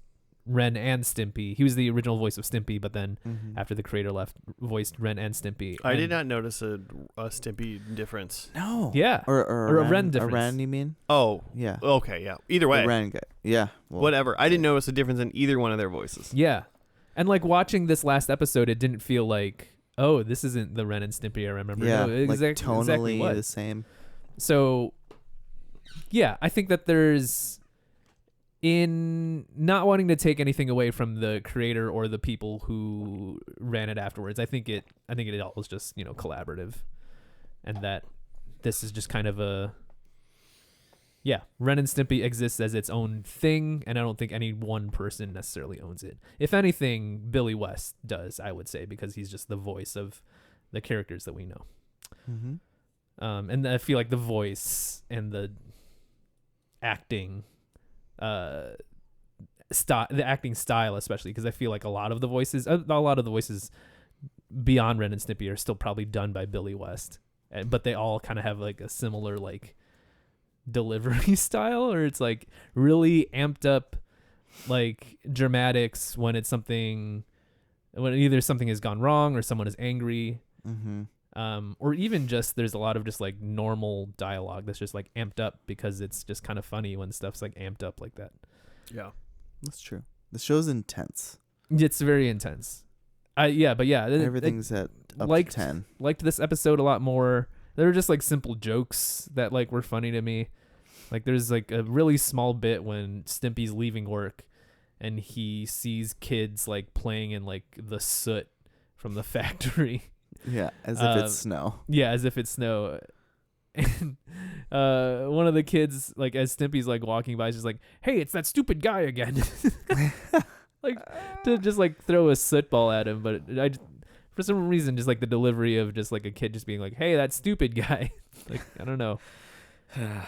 S2: Ren and Stimpy. He was the original voice of Stimpy, but then
S3: Mhm.
S2: after the creator left, voiced Ren and Stimpy.
S1: I did
S2: And-
S1: not notice a Stimpy difference.
S3: No.
S2: Yeah.
S3: Or
S2: Or a Ren difference.
S3: A Ren, you mean?
S1: Oh,
S3: Yeah.
S1: okay, yeah. Either way,
S3: The Ren guy. Yeah. Well,
S1: whatever. I didn't notice a difference in either one of their voices.
S2: Yeah. And like watching this last episode, it didn't feel like, oh, this isn't the Ren and Stimpy I remember.
S3: Yeah.
S2: No,
S3: Like
S2: exactly
S3: tonally
S2: what.
S3: the same.
S2: So, yeah, I think that there's, in not wanting to take anything away from the creator or the people who ran it afterwards, I think it all was just collaborative, and that this is just kind of Ren and Stimpy exists as its own thing, and I don't think any one person necessarily owns it. If anything, Billy West does, I would say, because he's just the voice of the characters that we know.
S3: Mm-hmm.
S2: And I feel like the voice and the acting, the acting style, especially, because I feel like a lot of the voices beyond Ren and Stimpy are still probably done by Billy West, but they all kind of have like a similar like delivery style, or it's like really amped up like dramatics when either something has gone wrong or someone is angry.
S3: Mm-hmm.
S2: Or even just there's a lot of just like normal dialogue that's just like amped up because it's just kind of funny when stuff's like amped up like that.
S1: Yeah.
S3: That's true. The show's intense.
S2: It's very intense.
S3: Everything's at up to 10.
S2: Liked this episode a lot more. There were just like simple jokes that like were funny to me. Like there's like a really small bit when Stimpy's leaving work and he sees kids like playing in like the soot from the factory.
S3: Yeah, as if it's snow.
S2: Yeah, as if it's snow. And one of the kids, like as Stimpy's like walking by, is just like, "Hey, it's that stupid guy again." Like to just like throw a soot ball at him, but for some reason, just like the delivery of just like a kid just being like, "Hey, that stupid guy." Like I don't know.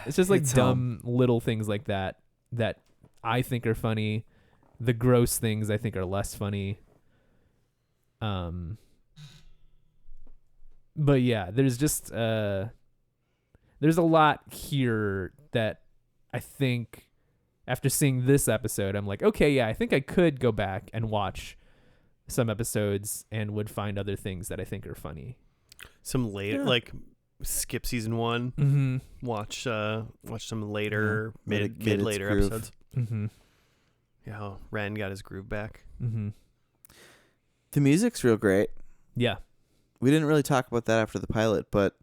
S2: It's just like dumb little things like that I think are funny. The gross things I think are less funny. But yeah, there's just there's a lot here that I think after seeing this episode, I'm like, okay, yeah, I think I could go back and watch some episodes and would find other things that I think are funny.
S1: Some later, like skip season 1.
S2: Mm-hmm.
S1: Watch some later,
S3: Let
S1: mid later
S3: groove.
S1: episodes.
S2: Mm-hmm.
S1: Yeah, how Ren got his groove back.
S2: Mm-hmm.
S3: The music's real great.
S2: Yeah.
S3: We didn't really talk about that after the pilot, but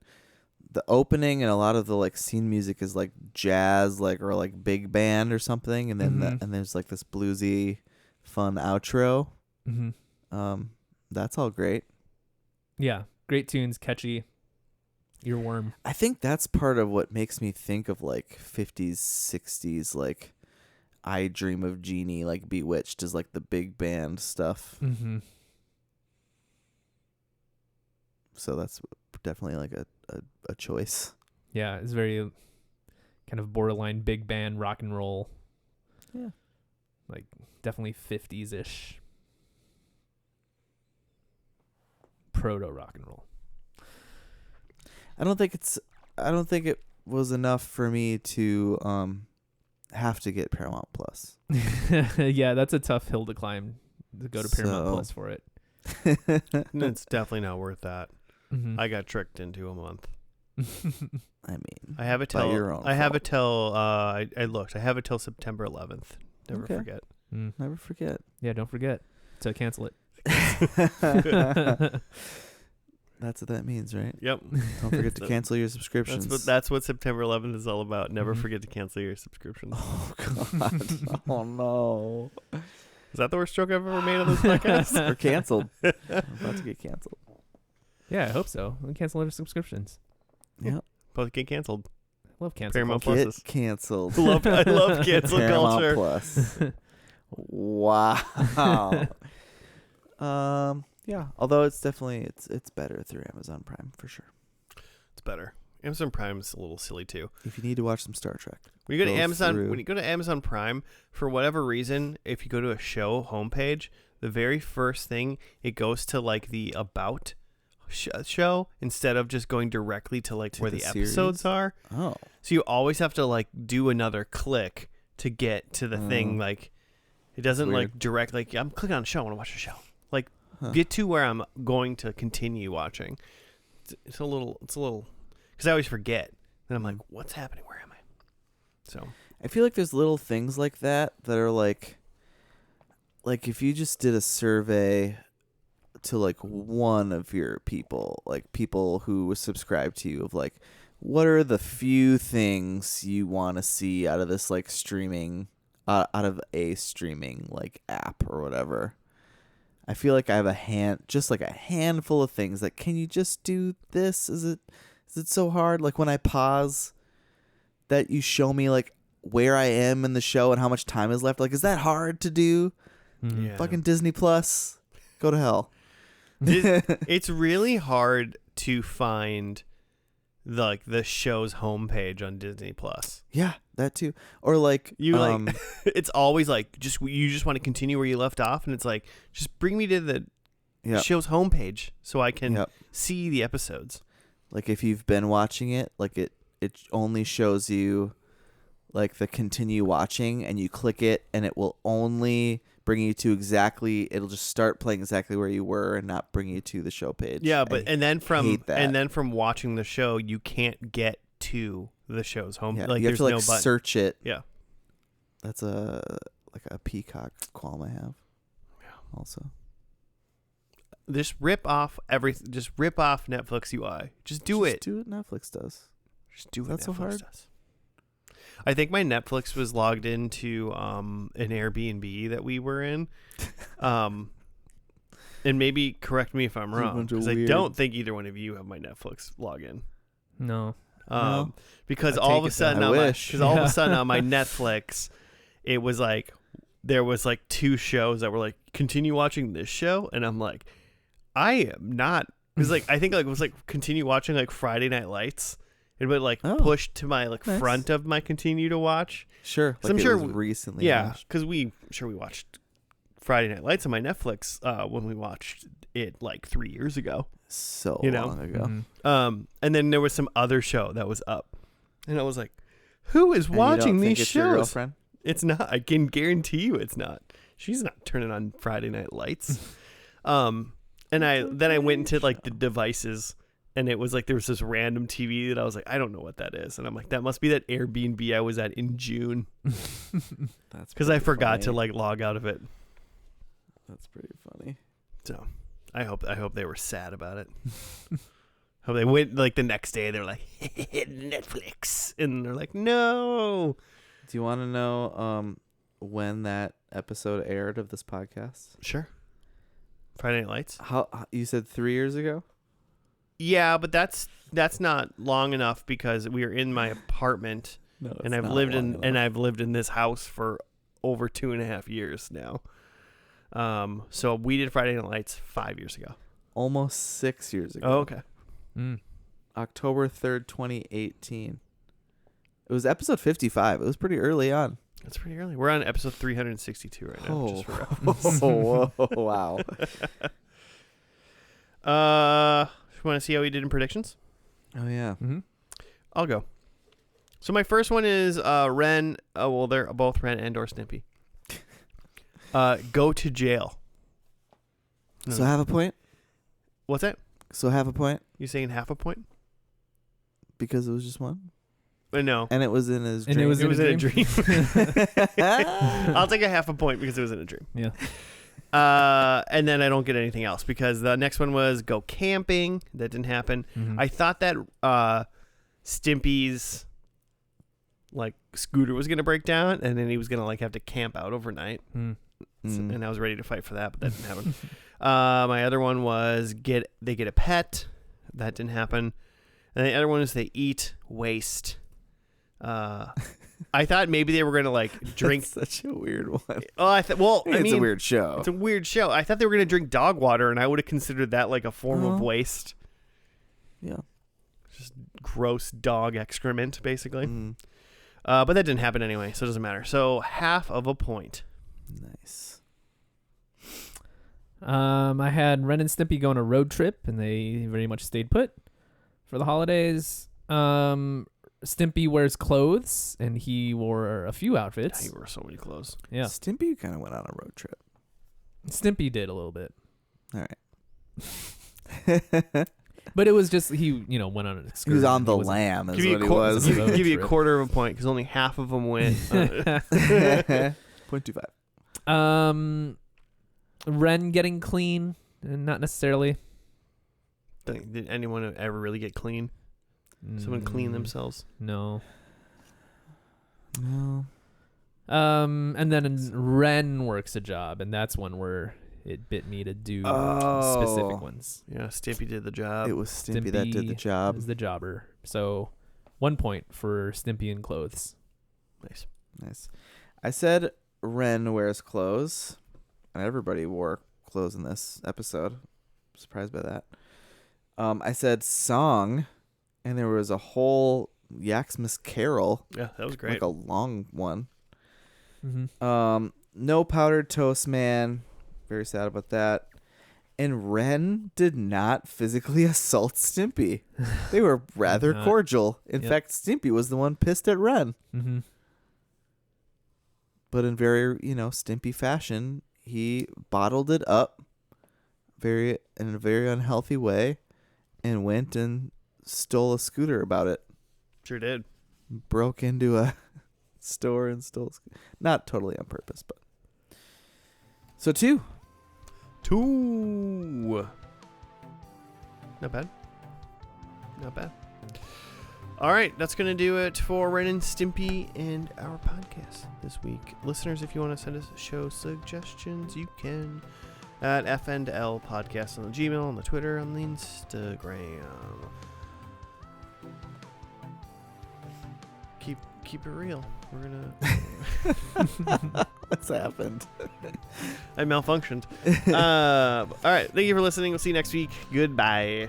S3: the opening and a lot of the like scene music is like jazz, like or like big band or something, and then and there's like this bluesy, fun outro.
S2: Mm-hmm.
S3: That's all great.
S2: Yeah, great tunes, catchy, earworm.
S3: I think that's part of what makes me think of like 50s, 60s, like I Dream of Jeannie, like Bewitched is like the big band stuff.
S2: Mm-hmm.
S3: So that's definitely like a choice.
S2: Yeah, it's very kind of borderline big band rock and roll.
S3: Yeah.
S2: Like definitely 50s-ish. Proto rock and roll.
S3: I don't think it was enough for me to have to get Paramount Plus.
S2: Yeah, that's a tough hill to climb to go to Paramount Plus for it.
S1: It's definitely not worth that.
S2: Mm-hmm.
S1: I got tricked into a month.
S3: I mean,
S1: I have it
S3: by
S1: till
S3: your own
S1: I have
S3: fault.
S1: it till I looked. I have it till September 11th. Never
S3: Okay.
S1: forget.
S2: Mm.
S3: Never forget.
S2: Yeah, don't forget to cancel it.
S3: That's what that means, right?
S1: Yep.
S3: Don't forget to cancel your subscriptions.
S1: That's what September 11th is all about. Never
S2: Mhm.
S1: forget to cancel your subscriptions.
S3: Oh God! Oh no!
S1: Is that the worst joke I've ever made on this podcast?
S3: We're canceled. We're about to get canceled.
S2: Yeah, I hope so. We cancel our subscriptions.
S3: Yep.
S1: Both get canceled.
S2: I love cancel
S1: Paramount
S2: culture.
S1: Plus.
S3: Get canceled.
S1: I love cancel
S3: Paramount
S1: culture.
S3: Plus. Wow. Yeah. Although it's definitely it's better through Amazon Prime for sure.
S1: It's better. Amazon Prime's a little silly too.
S3: If you need to watch some Star Trek.
S1: When you go to
S3: Go
S1: Amazon,
S3: through.
S1: when you go to Amazon Prime, for whatever reason, if you go to a show homepage, the very first thing it goes to like the about show instead of just going directly to like
S3: To
S1: where
S3: the
S1: the episodes
S3: series?
S1: are.
S3: Oh.
S1: So you always have to like do another click to get to the thing. Like it doesn't like
S3: weird.
S1: direct. Like I'm clicking on a show. I want to watch a show. Like
S3: Huh.
S1: get to where I'm going to continue watching. It's a little because I always forget. Then I'm like, what's happening? Where am I? So
S3: I feel like there's little things like that are like if you just did a survey to like one of your people, like people who subscribe to you, of like what are the few things you want to see out of this like streaming out of a streaming like app or whatever. I feel like I have a handful of things. Like, can you just do this? Is it so hard? Like when I pause, that you show me like where I am in the show and how much time is left. Like, is that hard to do?
S2: Mhm.
S1: yeah.
S3: Fucking Disney Plus, go to hell.
S1: It's really hard to find the show's homepage on Disney Plus.
S3: Yeah, that too. Or like
S1: You like it's always like you just want to continue where you left off, and it's like just bring me to the
S3: yeah,
S1: show's homepage so I can
S3: Yep.
S1: see the episodes.
S3: like if you've been watching it, like it only shows you like the continue watching, and you click it, and it will only bring you to it'll just start playing exactly where you were and not bring you to the show page.
S1: Yeah, but
S3: I
S1: and then
S3: hate that.
S1: from watching the show, you can't get to the show's home.
S3: yeah,
S1: Like
S3: you have
S1: there's
S3: to like
S1: no button.
S3: search it.
S1: Yeah.
S3: That's a Peacock qualm I have.
S1: Yeah.
S3: Also.
S1: Just rip off everything. Just rip off Netflix UI. Just do it.
S3: Do what Netflix does.
S1: Just do what
S3: That's so
S1: Netflix
S3: hard?
S1: does. I think my Netflix was logged into an Airbnb that we were in. And maybe correct me if I'm
S3: It's a
S1: wrong,
S3: bunch of
S1: because I
S3: weird-
S1: don't think either one of you have my Netflix login.
S2: No.
S3: No.
S1: Because
S2: I
S1: all
S2: take
S1: of a
S2: it
S1: sudden,
S3: then. I
S1: on my,
S3: wish.
S1: 'cause all of
S2: Yeah.
S1: a sudden on my Netflix, it was like there was like 2 shows that were like continue watching this show, and I'm like, I am not. It was like I think like it was like continue watching like Friday Night Lights. It would like
S3: Oh,
S1: push to my like
S3: nice.
S1: front of my continue to watch.
S3: Sure.
S1: 'Cause
S3: Like
S1: I'm
S3: it
S1: sure
S3: was
S1: we-
S3: recently.
S1: Yeah,
S3: watched.
S1: because we watched Friday Night Lights on my Netflix when we watched it like 3 years ago.
S3: So
S1: You know?
S3: long ago.
S2: Mhm.
S1: And then there was some other show that was up, and I was like, "Who is
S3: And you
S1: watching
S3: don't think
S1: these
S3: it's your
S1: shows?"
S3: girlfriend?
S1: It's not. I can guarantee you, it's not. She's not turning on Friday Night Lights. And I went into like the devices, and it was like there was this random TV that I was like, I don't know what that is, and I'm like, that must be that Airbnb I was at in June,
S3: That's
S1: because I
S3: pretty
S1: forgot to
S3: funny.
S1: like log out of it.
S3: That's pretty funny.
S1: So I hope they were sad about it. Hope they went like the next day. They're like Netflix, and they're like, no.
S3: Do you want to know when that episode aired of this podcast?
S1: Sure. Friday Night Lights.
S3: How you said 3 years ago?
S1: Yeah, but that's not long enough because we were in my apartment,
S3: No,
S1: and I've lived in this house for over 2.5 years now. So we did Friday Night Lights 5 years ago.
S3: almost 6 years ago.
S1: Oh, okay.
S2: Mm.
S3: October 3rd, 2018. It was episode 55. It was pretty early on.
S1: That's pretty early. We're on episode 362 right now. Just for reference.
S3: Oh, wow.
S1: Want to see how we did in predictions?
S3: Oh, yeah.
S2: Mm-hmm.
S1: I'll go. So my first one is Ren. Well, they're both Ren and or Stimpy. Go to jail.
S3: So have a point?
S1: What's that?
S3: So have a point?
S1: You saying half a point?
S3: Because it was just one?
S1: No.
S3: And it was in his
S2: And
S3: dream.
S2: it was
S1: It was in a dream.
S3: I'll
S1: I'll take a half a point because it was in a dream.
S2: Yeah.
S1: And then I don't get anything else because the next one was go camping. That didn't happen.
S2: Mhm.
S1: I thought that Stimpy's like scooter was gonna break down, and then he was gonna like have to camp out overnight.
S2: Mm.
S1: And I was ready to fight for that, but that didn't happen. My other one was they get a pet. That didn't happen. And the other one is they eat waste. I thought maybe they were gonna like drink.
S3: That's such a weird one.
S1: Oh, I
S3: It's
S1: mean,
S3: a weird show.
S1: it's a weird show. I thought they were gonna drink dog water, and I would have considered that like a form of
S3: Oh.
S1: waste.
S3: Yeah.
S1: Just gross dog excrement, basically.
S3: Mm.
S1: But that didn't happen anyway, so it doesn't matter. So half of a point.
S3: Nice.
S2: I had Ren and Stimpy go on a road trip, and they very much stayed put for the holidays. Stimpy wears clothes, and he wore a few outfits.
S1: He wore so many clothes.
S2: Yeah,
S3: Stimpy kind of went on a road trip.
S2: Stimpy did a little bit,
S3: All right.
S2: but it was just he went on an excursion.
S3: He was on the
S2: wasn't-
S3: lam, is
S1: Give you
S3: what
S1: a
S3: he
S1: quar-
S3: was.
S1: give,
S2: Road
S1: give you a
S2: trip.
S1: quarter of a point because only half of them went.
S3: 0.25.
S2: Ren getting clean, and not necessarily.
S1: Did anyone ever really get clean? Someone clean themselves?
S2: No.
S3: No.
S2: And then Ren works a job, and that's one where it bit me to do specific ones.
S1: Yeah, Stimpy did the job.
S3: It was Stimpy that did the
S2: Stimpy
S3: job.
S2: is the jobber. So 1 point for Stimpy and clothes.
S1: Nice.
S3: Nice. I said Ren wears clothes, and everybody wore clothes in this episode. Surprised by that. I said song, and there was a whole Yaksmas carol,
S1: Yeah, that was great.
S3: like a long one.
S2: Mm-hmm.
S3: No powdered toast man. Very sad about that. And Ren did not physically assault Stimpy. They were rather
S2: Not.
S3: cordial. In
S2: Yep.
S3: fact, Stimpy was the one pissed at Ren.
S2: Mm-hmm.
S3: But in very, Stimpy fashion, he bottled it up in a very unhealthy way and went and stole a scooter about it.
S1: Sure did.
S3: Broke into a store and stole a scooter. Not totally on purpose, but. So 2.
S1: 2. Not bad. Not bad. All right, that's going to do it for Ren and Stimpy and our podcast this week. Listeners, if you want to send us show suggestions, you can at FNL Podcast on the Gmail, on the Twitter, on the Instagram. Keep it real. We're going to...
S3: What's happened?
S1: I malfunctioned. All right, thank you for listening. We'll see you next week. Goodbye.